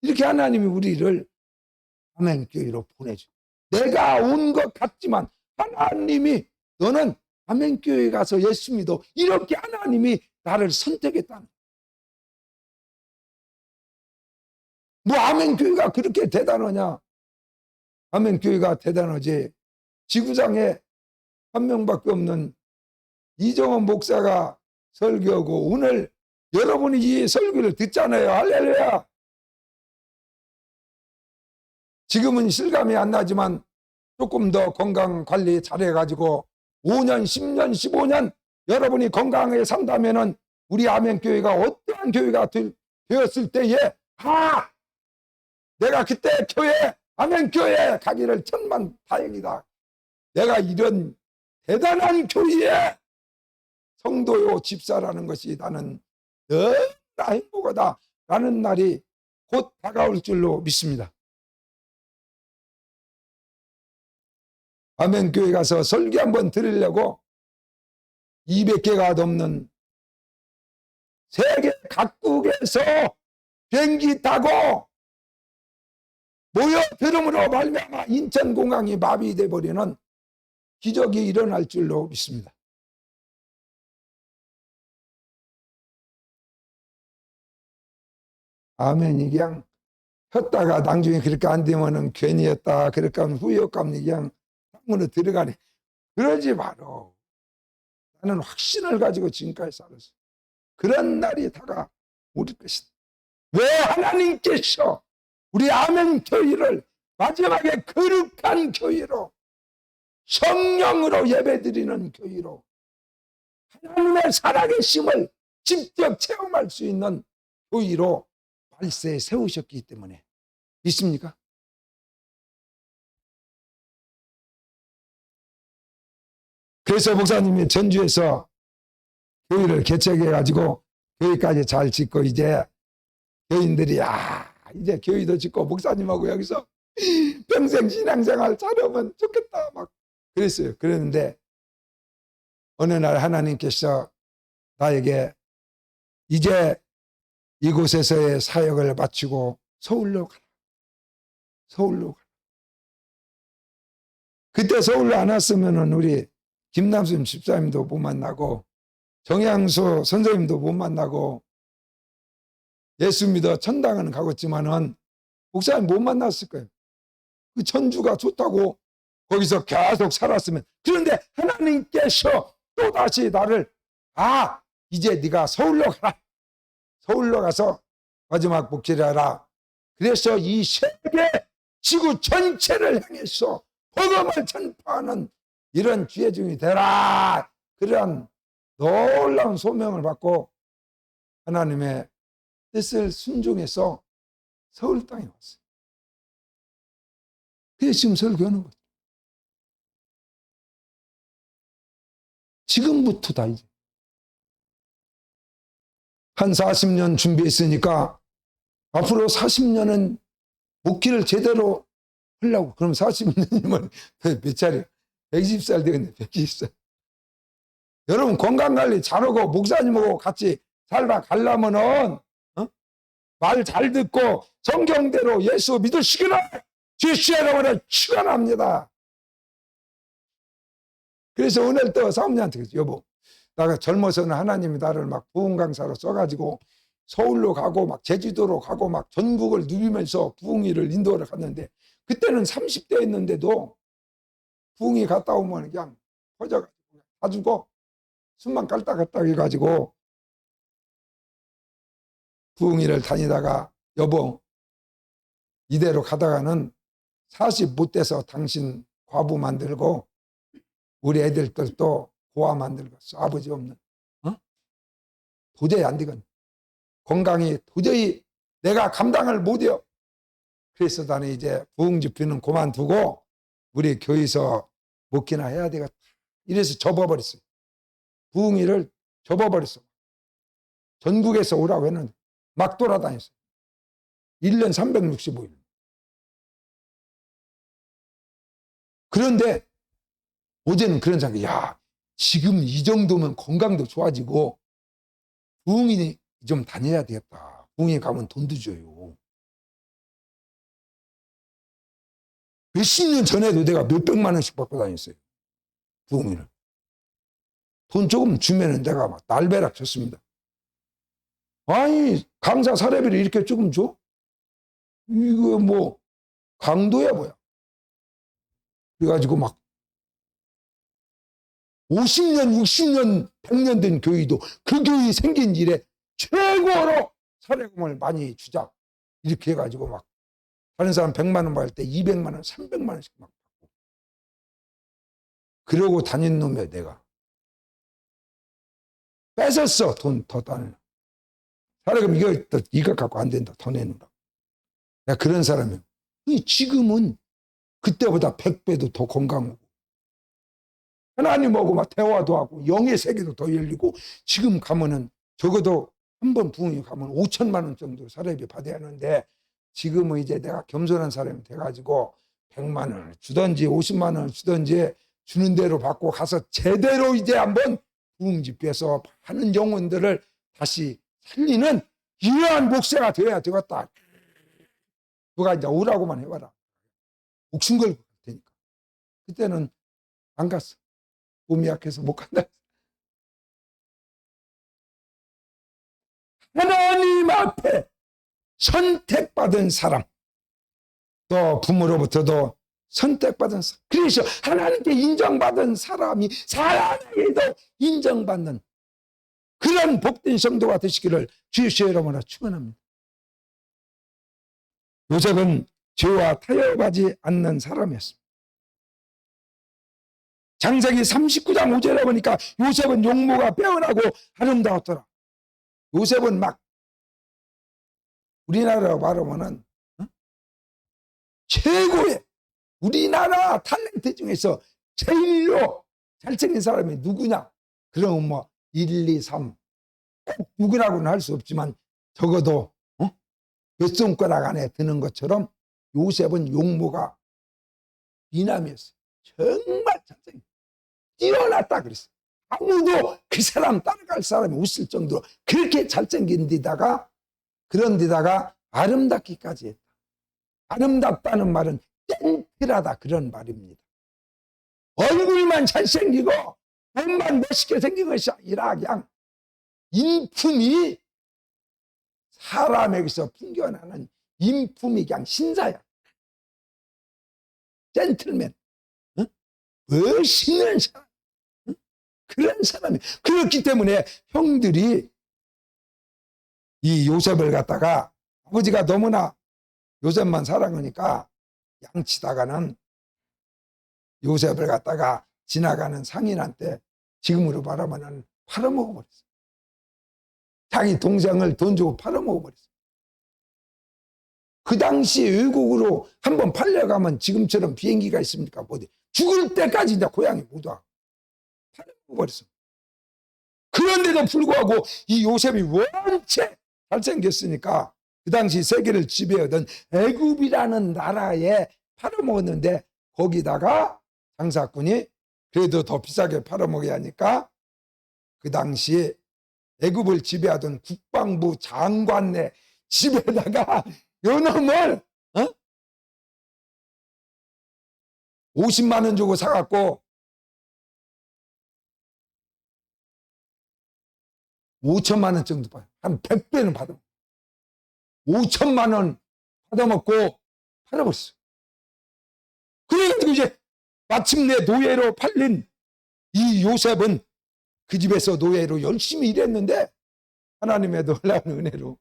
이렇게 하나님이 우리를 아멘교회로 보내줘. 내가 온 것 같지만 하나님이 너는 아멘교회에 가서 예수 믿어. 이렇게 하나님이 나를 선택했다는. 뭐 아멘교회가 그렇게 대단하냐? 아멘교회가 대단하지. 지구상에 한 명밖에 없는 이정원 목사가 설교하고 오늘 여러분이 이 설교를 듣잖아요. 할렐루야. 지금은 실감이 안 나지만 조금 더 건강 관리 잘해가지고 5년, 10년, 15년 여러분이 건강하게 산다면은 우리 아멘교회가 어떠한 교회가 되었을 때에 내가 그때 교회 아멘교회에 가기를 천만 다행이다. 내가 이런 대단한 교회에 성도요 집사라는 것이 나는 너무나 행복하다 라는 날이 곧 다가올 줄로 믿습니다. 아멘교회 가서 설교 한번 들으려고 200개가 넘는 세계 각국에서 비행기 타고 모여 들음으로 말미암아 인천공항이 마비돼 버리는 기적이 일어날 줄로 믿습니다. 아멘이 그냥 혔다가 나중에 그렇게 안 되면은 괜히였다 그렇게 하면 후회감이 그냥 땅으로 들어가네. 그러지 마라. 나는 확신을 가지고 지금까지 살았어. 그런 날이 다가올 것이다. 왜 하나님께서 우리 아멘 교회를 마지막에 거룩한 교회로, 성령으로 예배드리는 교회로, 하나님의 살아계심을 직접 체험할 수 있는 교회로 발세에 세우셨기 때문에. 믿습니까? 그래서 목사님이 전주에서 교회를 개척해가지고 교회까지 잘 짓고, 이제 교인들이 이제 교회도 짓고 목사님하고 여기서 평생 신앙생활 잘하면 좋겠다 막 그랬어요. 그랬는데 어느 날 하나님께서 나에게 이제 이곳에서의 사역을 마치고 서울로 가라. 서울로 가라. 그때 서울로 안 왔으면은 우리 김남순 집사님도 못 만나고 정양수 선생님도 못 만나고 예수 믿어 천당은 가겠지만은 목사님 못 만났을 거예요. 그 천주가 좋다고 거기서 계속 살았으면. 그런데 하나님께서 또다시 나를 이제 네가 서울로 가라. 서울로 가서 마지막 복지를 하라. 그래서 이 세계 지구 전체를 향해서 복음을 전파하는 이런 지혜중이 되라. 그러한 놀라운 소명을 받고 하나님의 뜻을 순종해서 서울 땅에 왔어요. 그래서 지금 설교하는 거죠. 지금부터다. 이제 한 40년 준비했으니까 앞으로 40년은 목회를 제대로 하려고. 그럼 40년이면 몇 차례? 120살 되겠네. 120살. 여러분 건강관리 잘하고 목사님하고 같이 살다 가려면은 말 잘 듣고 성경대로 예수 믿으시기를 주시의 이름으로 축원합니다. 그래서 오늘 또 사모님한테 그랬어요. 여보, 내가 젊어서는 하나님이 나를 막 부흥 강사로 써가지고 서울로 가고 막 제주도로 가고 막 전국을 누비면서 부흥회를 인도를 갔는데, 그때는 30대였는데도 부흥회 갔다 오면 그냥 퍼져가지고 다 죽어. 숨만 깔딱깔딱 해가지고 부흥회를 다니다가, 여보, 이대로 가다가는 40 못 돼서 당신 과부 만들고 우리 애들도 고아 만들고 아버지 없는, 도저히 안 되건, 건강이 도저히 내가 감당을 못해요. 그래서 나는 이제 부흥 집회는 그만두고 우리 교회에서 목회나 해야 되겠다. 이래서 접어버렸어요. 부흥회를 접어버렸어. 전국에서 오라고 했는데 막 돌아다녔어요. 1년 365일. 그런데 어제는 그런 생각이, 야, 지금 이 정도면 건강도 좋아지고 부흥회 좀 다녀야 되겠다. 부흥회 가면 돈도 줘요. 몇십 년 전에도 내가 몇백만 원씩 받고 다녔어요. 부흥회를. 돈 조금 주면은 내가 막 날벼락 쳤습니다. 아니, 강사 사례비를 이렇게 조금 줘? 이거 뭐 강도야 뭐야. 그래가지고 막 50년, 60년, 100년 된 교회도 그 교회 생긴 일에 최고로 사례금을 많이 주자. 이렇게 해가지고 막 다른 사람 100만 원 받을 때 200만 원, 300만 원씩 막 받고. 그러고 다닌 놈이야, 내가. 뺏었어, 돈 더 따는. 사례금 이거 갖고 안 된다, 더 내놓으라. 내가 그런 사람이야. 지금은 그때보다 100배도 더 건강하고 하나님하고 막 대화도 하고 영의 세계도 더 열리고, 지금 가면은 적어도 한 번 부흥회 가면 5천만 원 정도 사례비 받아야 하는데, 지금은 이제 내가 겸손한 사람이 돼가지고 100만 원을 주든지 50만 원을 주든지 주는 대로 받고 가서 제대로 이제 한번 부흥 집회에서 많은 영혼들을 다시 살리는 이러한 목사가 되어야 되겠다. 누가 이제 오라고만 해봐라. 목숨 걸고 갈 테니까. 그때는 안 갔어. 몸이 약해서 못 간다. 하나님 앞에 선택받은 사람, 또 부모로부터도 선택받은 사람, 그래서 하나님께 인정받은 사람이 사람에게도 인정받는 그런 복된 성도가 되시기를 주의 이름으로 축원합니다. 요셉은 죄와 타협하지 않는 사람이었습니다. 창세기 39장 5절에 보니까 요셉은 용모가 빼어나고 아름다웠더라. 요셉은 막 우리나라로 말하면은 최고의 우리나라 탤런트 중에서 제일로 잘생긴 사람이 누구냐? 그럼 뭐 1, 2, 3 꼭 누구라고는 할 수 없지만 적어도 몇 손가락 안에 드는 것처럼 요셉은 용모가 미남이었어요. 정말 잘생겼어요. 뛰어났다 그랬어요. 아무도 그 사람 따라갈 사람이 없을 정도로 그렇게 잘생긴 데다가, 그런 데다가 아름답기까지 했다. 아름답다는 말은 젠틀하다, 그런 말입니다. 얼굴만 잘생기고 몸만 멋있게 생긴 것이 아니라 그냥 인품이, 사람에게서 풍겨나는 인품이 그냥 신사야. 젠틀맨, 멋있는 사람, 그런 사람이. 그렇기 때문에 형들이 이 요셉을 갖다가, 아버지가 너무나 요셉만 사랑하니까 양치다가는 요셉을 갖다가 지나가는 상인한테, 지금으로 말하면 팔아먹어버렸어. 자기 동생을 돈 주고 팔아먹어버렸어. 그 당시 외국으로 한번 팔려가면 지금처럼 비행기가 있습니까? 뭐 죽을 때까지 이제 고향에 못 와. 팔아먹어버렸어. 그런데도 불구하고 이 요셉이 원체 잘생겼으니까 그 당시 세계를 지배하던 애굽이라는 나라에 팔아먹었는데, 거기다가 장사꾼이 그래도 더 비싸게 팔아먹어야 하니까 그 당시에 애굽을 지배하던 국방부 장관의 집에다가 요놈을 50만 원 주고 사갖고 5천만 원 정도 받아. 한 100배는 받아. 5천만 원 받아먹고 팔아버렸어. 그래가지고 이제 마침내 노예로 팔린 이 요셉은 그 집에서 노예로 열심히 일했는데 하나님의 놀라운 은혜로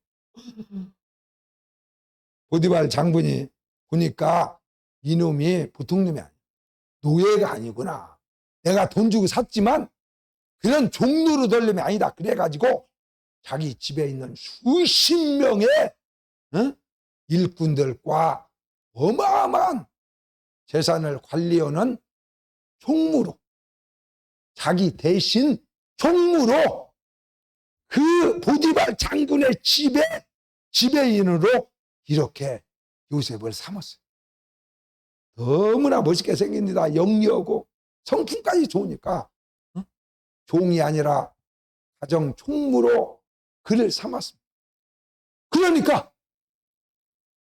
보디발 장군이 보니까 이놈이 보통 놈이 아니야. 노예가 아니구나. 내가 돈 주고 샀지만 그런 종로로 될 놈이 아니다. 그래가지고 자기 집에 있는 수십 명의 일꾼들과 어마어마한 재산을 관리하는 총무로, 자기 대신 총무로 그 보디발 장군의 지배인으로 이렇게 요셉을 삼았어요. 너무나 멋있게 생깁니다. 영리하고 성품까지 좋으니까 종이 아니라 가정 총무로 그를 삼았습니다. 그러니까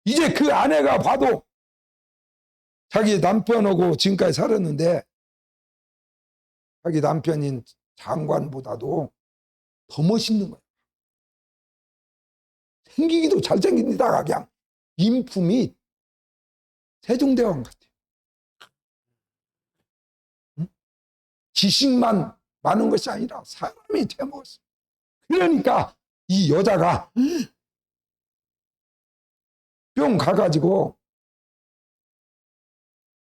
이제 그 아내가 봐도 자기 남편하고 지금까지 살았는데 자기 남편인 장관보다도 더 멋있는 거예요. 생기기도 잘생깁니다. 그냥 인품이 세종대왕 같아요. 지식만 많은 것이 아니라 사람이 되먹었어요. 그러니까 이 여자가 뿅 가가지고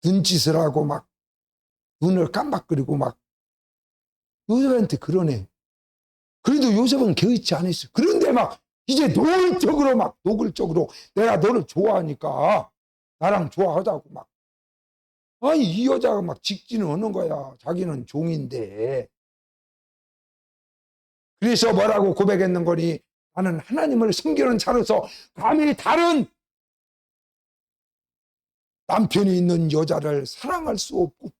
눈짓을 하고 막 눈을 깜박거리고 막 요셉한테 그러네. 그래도 요셉은 개의치 않았어요. 그런데 막 이제 노골적으로 내가 너를 좋아하니까 나랑 좋아하자고 막. 아니 이 여자가 막 직진을 하는 거야. 자기는 종인데. 그래서 뭐라고 고백했는 거니? 나는 하나님을 섬기는 자로서 감히 다른 남편이 있는 여자를 사랑할 수 없고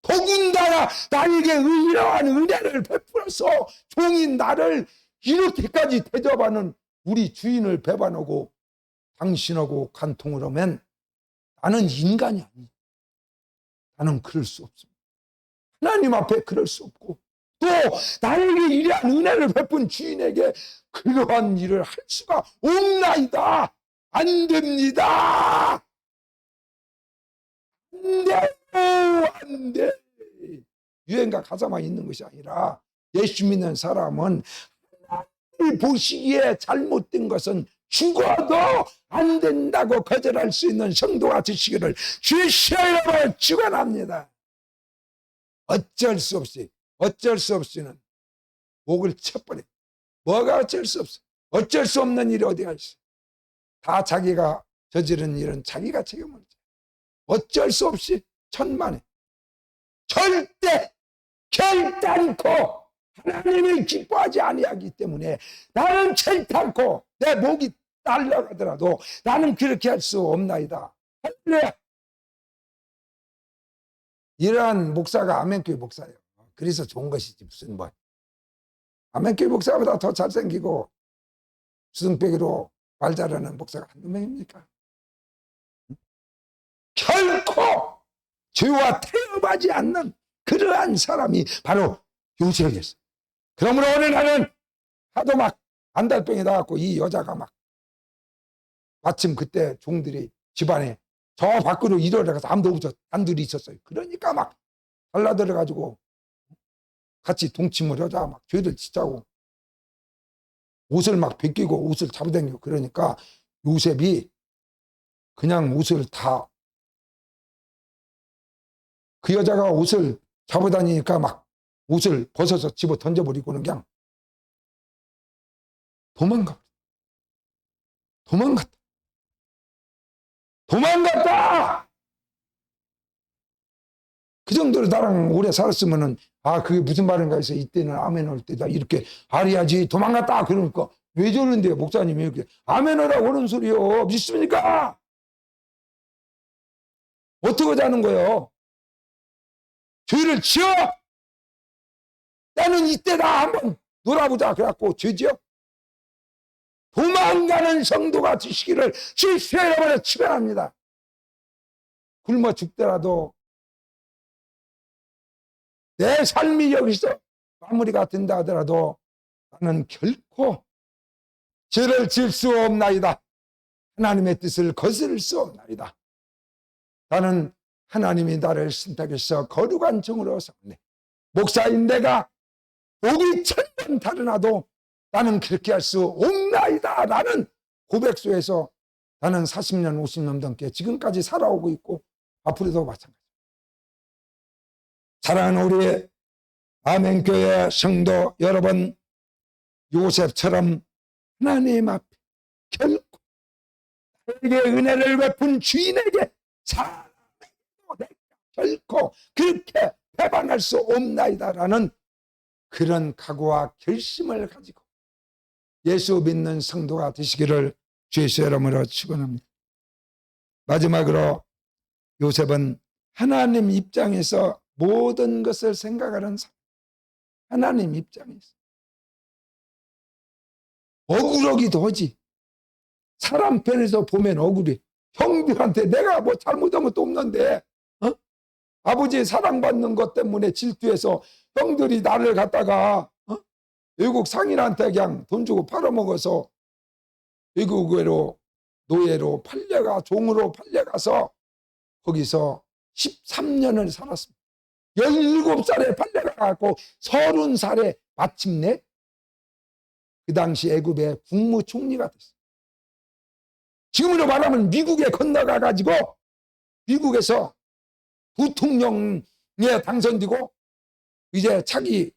더군다나 나에게 이러한 은혜를 베풀어서 종인 나를 이렇게까지 대접하는 우리 주인을 배반하고 당신하고 간통을 하면 나는 인간이 아니다. 나는 그럴 수 없습니다. 하나님 앞에 그럴 수 없고 또 나에게 이러한 은혜를 베푼 주인에게 그러한 일을 할 수가 없나이다. 안 됩니다. 안 돼. 유행가 가사만 있는 것이 아니라 예수 믿는 사람은 하나님이 보시기에 잘못된 것은 죽어도 안 된다고 거절할 수 있는 성도가 되시기를 주의 시험으로 축원합니다. 어쩔 수 없이는 목을 쳐버려. 뭐가 어쩔 수 없어. 어쩔 수 없는 일이 어디가 있어. 다 자기가 저지른 일은 자기가 책임을 져. 어쩔 수 없이 천만에 절대 결단코 하나님을 기뻐하지 아니하기 때문에 나는 결단코 내 목이 날아가더라도 나는 그렇게 할 수 없나이다. 할렐루야. 이러한 목사가 아멘교회 목사예요. 그래서 좋은 것이지 무슨 뭐 아멘교회 목사보다 더 잘생기고 수등배기로 말 잘하는 목사가 한두 명입니까? 결코 죄와 태업하지 않는 그러한 사람이 바로 요셉이었어요. 그러므로 어느 날은 하도 막 안달병이 나갖고 이 여자가 막 마침 그때 종들이 집안에 저 밖으로 일어나가서 아무도 없어 단둘이 있었어요. 그러니까 막 달라들어가지고 같이 동침을 하자 막 죄를 짓자고 옷을 막 벗기고 옷을 잡아당기고 그러니까 요셉이 그냥 옷을 다 그 여자가 옷을 잡아다니니까 막 옷을 벗어서 집어 던져버리고는 그냥 도망갔다. 그 정도로 나랑 오래 살았으면은 그게 무슨 말인가 해서 이때는 아멘 할 때다 이렇게 알아야지. 도망갔다 그러니까 왜 저러는데요 목사님이 이렇게 아멘 하라고 하는 소리요. 믿습니까? 어떻게 하자는 거예요? 죄를 지어 나는 이때다 한번 놀아보자 그래갖고 죄 지어 도망가는 성도가 되시기를 주의 이름으로 축원합니다. 굶어 죽더라도 내 삶이 여기서 마무리가 된다 하더라도 나는 결코 죄를 지을 수 없나이다. 하나님의 뜻을 거스를 수 없나이다. 나는 하나님이 나를 선택해서 거룩한 종으로 삼네. 목사인 내가 목이 천번 달아나도 나는 그렇게 할 수 없나이다. 라는 고백소에서 나는 40년, 50년 넘게 지금까지 살아오고 있고 앞으로도 마찬가지입니다. 사랑하는 우리의 아멘교회 성도 여러분, 요셉처럼 하나님 앞에 결코 나에게 은혜를 베푼 주인에게 사랑해도 내가 결코 그렇게 배반할 수 없나이다라는 그런 각오와 결심을 가지고 예수 믿는 성도가 되시기를 주의 이름으로 축원합니다. 마지막으로 요셉은 하나님 입장에서 모든 것을 생각하는 사람, 하나님 입장에서 억울하기도 하지. 사람 편에서 보면 억울해. 형들한테 내가 뭐 잘못한 것도 없는데 아버지의 사랑받는 것 때문에 질투해서 형들이 나를 갖다가 외국 상인한테 그냥 돈 주고 팔아먹어서 외국으로 노예로 팔려가 종으로 팔려가서 거기서 13년을 살았습니다. 17살에 팔려가고 30살에 마침내 그 당시 애굽의 국무총리가 됐어요. 지금으로 말하면 미국에 건너가 가지고 미국에서 부통령에 당선되고 이제 차기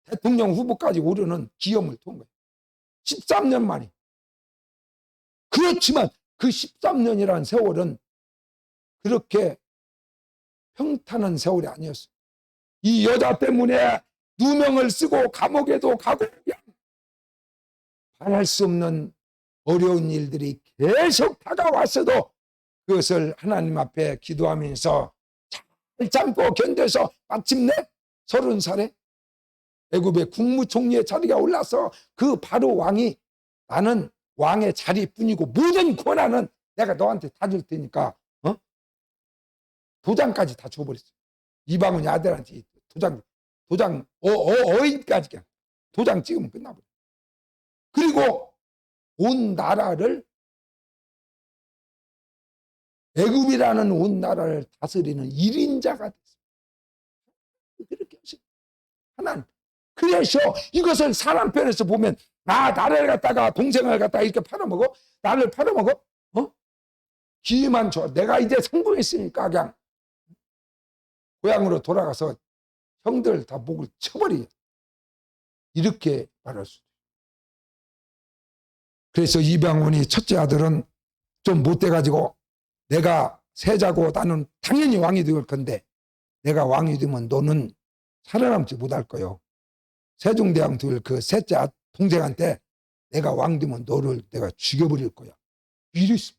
대통령 후보까지 오르는 기염을 통한 거예요. 13년 만에. 그렇지만 그 13년이라는 세월은 그렇게 평탄한 세월이 아니었어요. 이 여자 때문에 누명을 쓰고 감옥에도 가고 바랄 수 없는 어려운 일들이 계속 다가왔어도 그것을 하나님 앞에 기도하면서 잘 참고 견뎌서 마침내 30살에 애굽의 국무총리의 자리가 올라서 그 바로 왕이 나는 왕의 자리뿐이고 모든 권한은 내가 너한테 다 줄 테니까 도장까지 다 줘버렸어요. 이방원이 아들한테 도장 어인까지 그냥 도장 찍으면 끝나버려요. 그리고 온 나라를 애굽이라는 온 나라를 다스리는 1인자가 됐어요. 그렇게 하시고 하나님. 그래서 이것을 사람 편에서 보면 나를 갖다가 동생을 갖다가 이렇게 팔아먹어? 나를 팔아먹어? 기회만 줘. 내가 이제 성공했으니까 그냥 고향으로 돌아가서 형들 다 목을 쳐버려. 이렇게 말할 수 있어요. 그래서 이방원이 첫째 아들은 좀 못돼가지고 내가 세자고 나는 당연히 왕이 될 건데 내가 왕이 되면 너는 살아남지 못할 거요. 세종대왕 둘 그 셋째 동생한테 내가 왕 되면 너를 내가 죽여버릴 거야. 이랬어.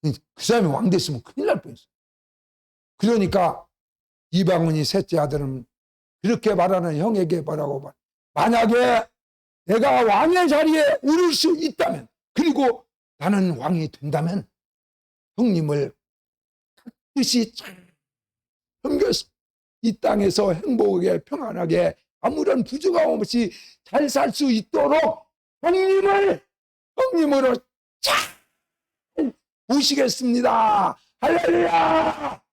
그 사람이 왕 됐으면 큰일 날 뻔했어. 그러니까 이방원이 셋째 아들은 그렇게 말하는 형에게 뭐라고 말. 만약에 내가 왕의 자리에 오를 수 있다면 그리고 나는 왕이 된다면 형님을 뜻이 잘 섬겨서 이 땅에서 행복하게 평안하게 아무런 부족함 없이 잘 살 수 있도록 형님으로 잘 모시겠습니다. 할렐루야.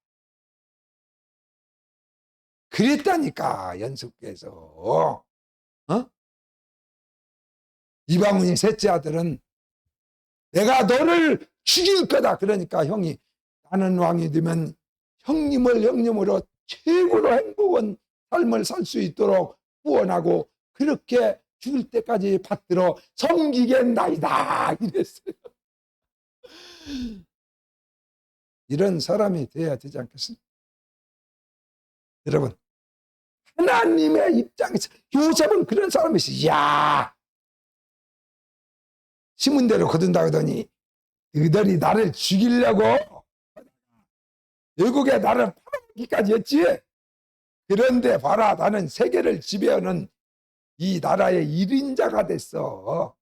그랬다니까 연습께서. 이방원이 셋째 아들은 내가 너를 죽일 거다. 그러니까 형이 나는 왕이 되면 형님으로 최고로 행복한 삶을 살 수 있도록 후원하고 그렇게 죽을 때까지 받들어 섬기겠나이다. 이랬어요. 이런 사람이 돼야 되지 않겠습니까? 여러분, 하나님의 입장에서 요셉은 그런 사람이었어요. 이야, 심은대로 거둔다 하더니 너희들이 나를 죽이려고 외국에 나를 팔아먹기까지 했지. 그런데 봐라, 나는 세계를 지배하는 이 나라의 1인자가 됐어.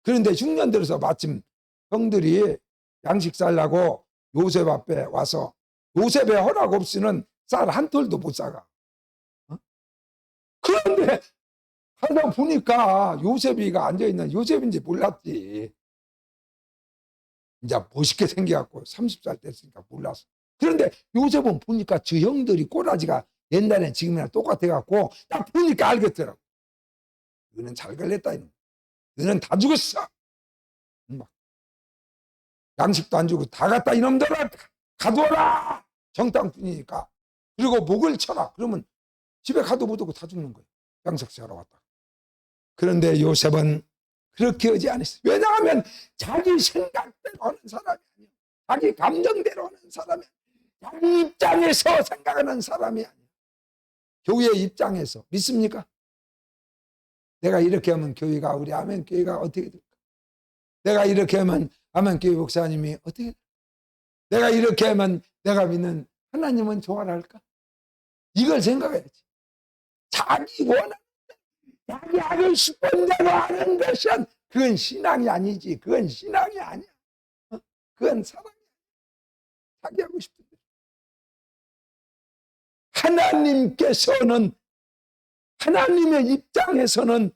그런데 흉년 들어서 마침 형들이 양식 살라고 요셉 앞에 와서 요셉의 허락 없이는 쌀 한 톨도 못 사가. 어? 그런데 하다 보니까 요셉이가 앉아있는 요셉인지 몰랐지. 이제 멋있게 생겨갖고 30살 됐으니까 몰랐어. 그런데 요셉은 보니까 저 형들이 꼬라지가 옛날엔 지금이랑 똑같아갖고 딱 보니까 알겠더라고. 너는 잘 걸렸다. 너는 다 죽었어. 막 양식도 안 주고 다 갖다 이놈들아 가둬라. 정당뿐이니까. 그리고 목을 쳐라. 그러면 집에 가도 못 오고 다 죽는 거예요. 양석시하러 왔다. 그런데 요셉은 그렇게 하지 않았어요. 왜냐하면 자기 생각대로 하는 사람이 아니에요. 자기 감정대로 하는 사람이 아니에요. 자기 입장에서 생각하는 사람이 아니에요. 교회의 입장에서. 믿습니까? 내가 이렇게 하면 교회가, 우리 아멘교회가 어떻게 될까? 내가 이렇게 하면 아멘교회 목사님이 어떻게 될까? 내가 이렇게 하면 내가 믿는 하나님은 좋아라 할까? 이걸 생각해야지. 자기 원하는 자기 하고 싶은 대로 하는 것은 그건 신앙이 아니지. 그건 신앙이 아니야. 그건 사랑이야. 자기 하고 싶은 대로. 하나님께서는, 하나님의 입장에서는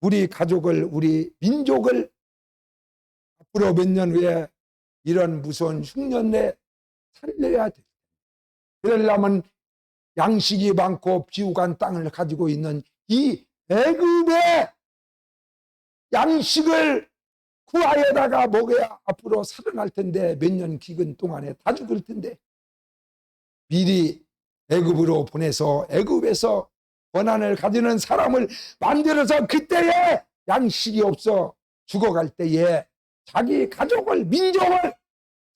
우리 가족을, 우리 민족을 앞으로 몇 년 후에 이런 무서운 흉년에 살려야 돼. 그러려면 양식이 많고 비옥한 땅을 가지고 있는 이 애굽의 양식을 구하여다가 먹어야 앞으로 살아날 텐데, 몇 년 기근 동안에 다 죽을 텐데 미리 애굽으로 보내서 애굽에서 권한을 가지는 사람을 만들어서 그때에 양식이 없어 죽어갈 때에 자기 가족을, 민족을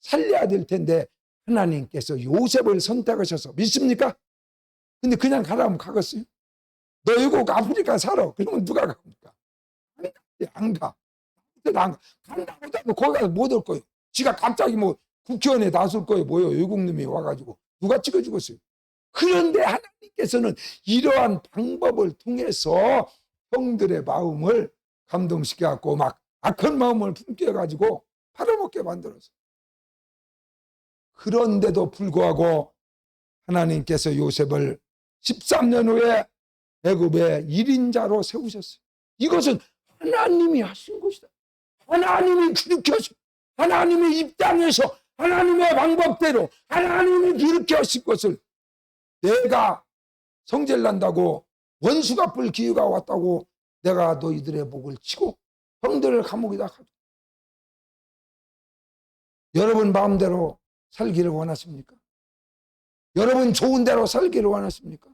살려야 될 텐데 하나님께서 요셉을 선택하셔서, 믿습니까? 근데 그냥 가라면 가겠어요? 너 이거 아프리카 살아. 그러면 누가 갑니까? 안 가. 안 가. 간다고 하면 거기 가서 못 올 거예요. 지가 갑자기 뭐 국회의원에 나설 거예요. 뭐요? 외국놈이 와가지고 누가 찍어 죽었어요. 그런데 하나님께서는 이러한 방법을 통해서 형들의 마음을 감동시켜갖고 막 악한 마음을 품게 해가지고 팔아먹게 만들었어요. 그런데도 불구하고 하나님께서 요셉을 13년 후에 애굽의 1인자로 세우셨어요. 이것은 하나님이 하신 것이다. 하나님이 그렇게 하신, 하나님의 입장에서 하나님의 방법대로 하나님이 그렇게 하신 것을 내가 성질 난다고 원수 갚을 기회가 왔다고 내가 너희들의 목을 치고 형들을 감옥에다 가둬. 여러분 마음대로 살기를 원하십니까? 여러분 좋은 대로 살기를 원하십니까?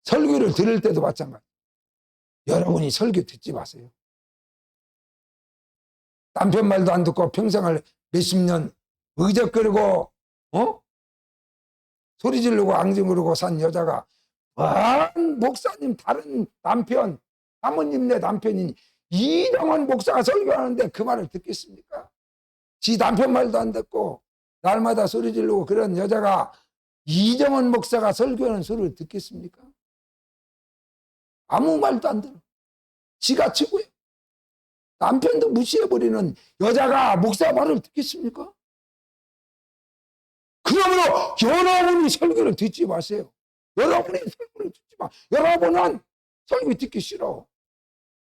설교를 들을 때도 마찬가지. 여러분이 설교 듣지 마세요. 남편 말도 안 듣고 평생을 몇십 년 의적거리고 소리 지르고 앙증거리고 산 여자가 목사님 다른 남편, 사모님네 남편인 이정원 목사가 설교하는데 그 말을 듣겠습니까? 지 남편 말도 안 듣고 날마다 소리 지르고 그런 여자가 이정원 목사가 설교하는 소리를 듣겠습니까? 아무 말도 안 들어. 지가 최고예요. 남편도 무시해버리는 여자가 목사 말을 듣겠습니까? 그러므로 여러분이 설교를 듣지 마세요. 여러분이 설교를 듣지 마. 여러분은 설교 듣기 싫어.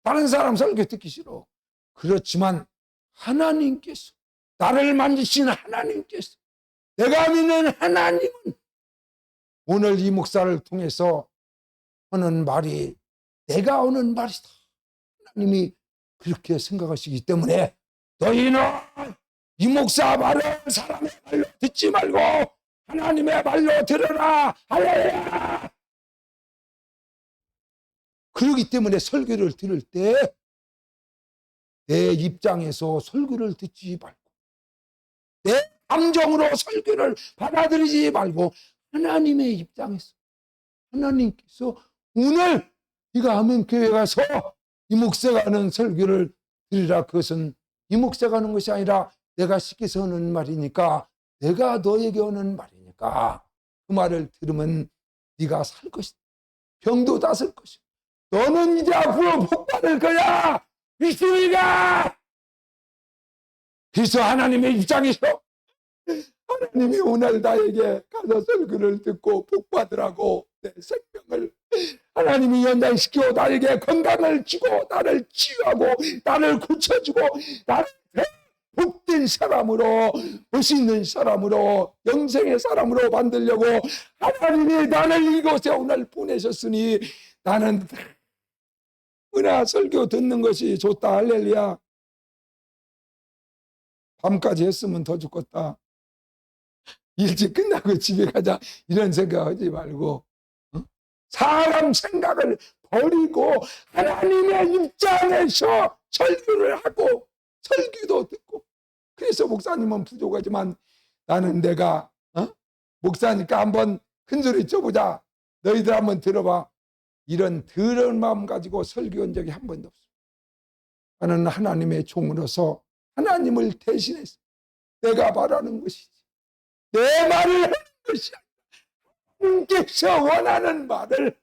다른 사람 설교 듣기 싫어. 그렇지만 하나님께서, 나를 만드신 하나님께서, 내가 믿는 하나님은 오늘 이 목사를 통해서 하는 말이 내가 하는 말이다. 하나님이 그렇게 생각하시기 때문에 너희는 이 목사 말을 사람의 말로 듣지 말고 하나님의 말로 들으라. 할렐루야. 그렇기 때문에 설교를 들을 때 내 입장에서 설교를 듣지 말고 내 감정으로 설교를 받아들이지 말고 하나님의 입장에서, 하나님께서 오늘 네가 아멘교회 가서 이 목사가 하는 설교를 들으라. 그것은 이 목사가 하는 것이 아니라 내가 시켜서 하는 말이니까, 내가 너에게 하는 말이니까 그 말을 들으면 네가 살 것이다. 병도 낫을 것이다. 너는 이제 앞으로 복 받을 거야. 믿습니까? 그래서 하나님의 입장에서 하나님이 오늘 나에게 가서 설교를 듣고 복 받으라고 내 생명을 하나님이 연장시키고 나에게 건강을 주고 나를 치유하고 나를 고쳐주고 나를 복된 사람으로, 멋있는 사람으로, 영생의 사람으로 만들려고 하나님이 나를 이곳에 오늘 보내셨으니 나는 은하 설교 듣는 것이 좋다. 할렐루야. 밤까지 했으면 더 좋겠다. 일찍 끝나고 집에 가자 이런 생각하지 말고 사람 생각을 버리고 하나님의 입장에서 설교를 하고 설교도 듣고. 그래서 목사님은 부족하지만 나는 내가 목사니까 한번 큰소리 쳐보자. 너희들 한번 들어봐. 이런 더러운 마음 가지고 설교한 적이 한 번도 없어. 나는 하나님의 종으로서 하나님을 대신해서 내가 말하는 것이지 내 말을 하는 것이 아니라 하나님께서 원하는 말을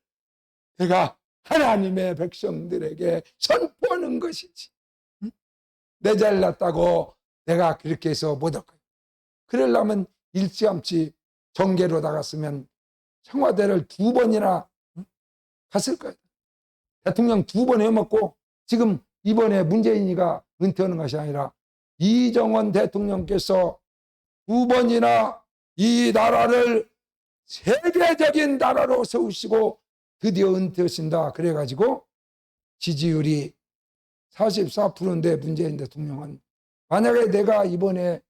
내가 하나님의 백성들에게 선포하는 것이지. 내 잘났다고 내가 그렇게 해서 못할 거야. 그러려면 일찌감치 정계로 나갔으면 청와대를 2번이나 갔을 거야. 대통령 2번 해먹고 지금 이번에 문재인이가 은퇴하는 것이 아니라 이정원 대통령께서 2번이나 이 나라를 세계적인 나라로 세우시고 드디어 은퇴하신다. 그래가지고 지지율이 44%인데 문재인 대통령은 만약에 내가 이번에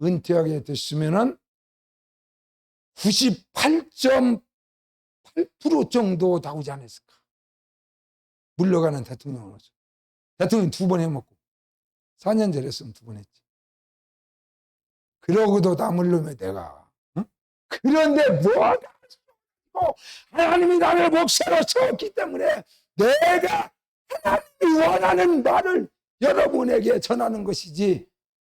은퇴하게 됐으면은 98.8% 정도 나오지 않았을까. 물러가는 대통령으로서. 대통령 2번 해먹고 4년 전했으면 2번 했지. 그러고도 남을 놈에 내가 그런데 뭐가 하나님이 나를 목사로 세웠기 때문에 내가 하나님이 원하는 말을 여러분에게 전하는 것이지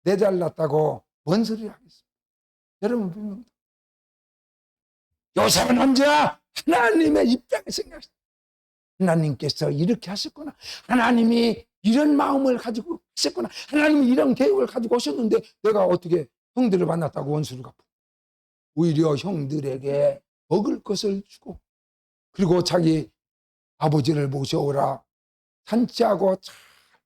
내 잘났다고 뭔 소리를 하겠습니까? 여러분 분명히 요셉은 언제야? 하나님의 입장에 생각했어. 하나님께서 이렇게 하셨구나. 하나님이 이런 마음을 가지고 하셨구나. 하나님이 이런 계획을 가지고 오셨는데 내가 어떻게 형들을 만났다고 원수를 갚고 오히려 형들에게 먹을 것을 주고 그리고 자기 아버지를 모셔오라 잔치하고 잘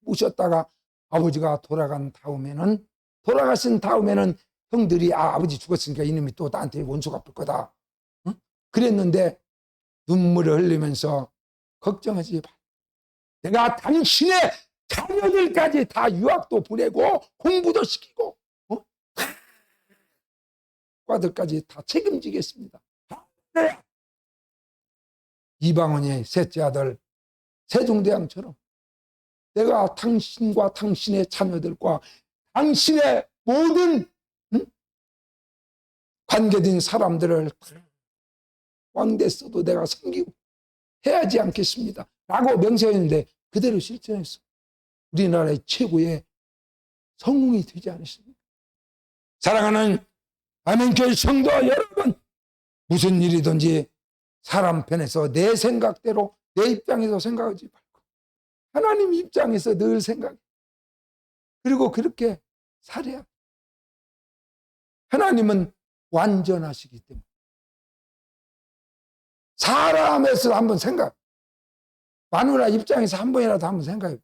모셨다가 아버지가 돌아가신 다음에는 형들이 아버지 죽었으니까 이놈이 또 나한테 원수 갚을 거다. 응? 그랬는데 눈물을 흘리면서 걱정하지 마. 내가 당신의 자녀들까지 다 유학도 보내고 공부도 시키고 과들까지 다 책임지겠습니다. 네. 이방원의 셋째 아들 세종대왕처럼 내가 당신과 당신의 자녀들과 당신의 모든 관계된 사람들을 왕됐어도 내가 섬기고 해야지 않겠습니다. 라고 명세했는데 그대로 실천했어. 우리나라의 최고의 성공이 되지 않았습니까? 사랑하는 아멘교회 성도 여러분, 무슨 일이든지 사람 편에서 내 생각대로 내 입장에서 생각하지 말고 하나님 입장에서 늘 생각해. 그리고 그렇게 살아야. 하나님은 완전하시기 때문에 사람에서 한번 생각. 마누라 입장에서 한 번이라도 한번 생각해.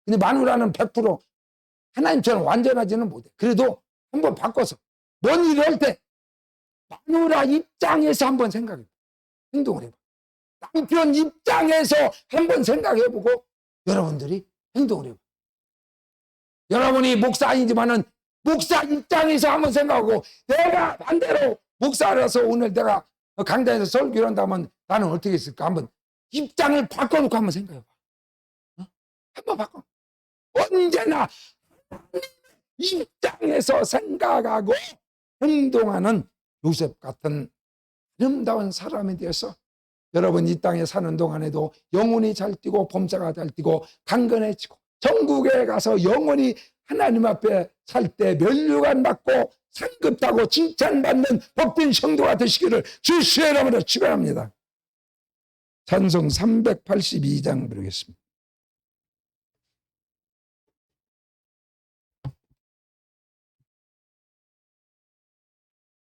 근데 마누라는 100% 하나님처럼 완전하지는 못해. 그래도 한번 바꿔서 뭔 일을 할 때 마누라 입장에서 한번 생각해. 행동을 해봐. 남편 입장에서 한번 생각해보고 여러분들이 행동을 해봐. 여러분이 목사 아니지만은 목사 입장에서 한번 생각하고 내가 반대로 목사라서 오늘 내가 강단에서 설교를 한다면 나는 어떻게 했을까? 한번 입장을 바꿔놓고 한번 생각해봐. 한번 바꿔. 언제나 입장에서 생각하고 행동하는 요셉 같은 아름다운 사람이 되어서 여러분 이 땅에 사는 동안에도 영혼이 잘 뛰고 범사가 잘 뛰고 강건해지고 전국에 가서 영원히 하나님 앞에 살 때 면류관 받고 상급 타고 칭찬받는 복된 성도가 되시기를 주의 이름으로 축원합니다. 찬송 382장 부르겠습니다.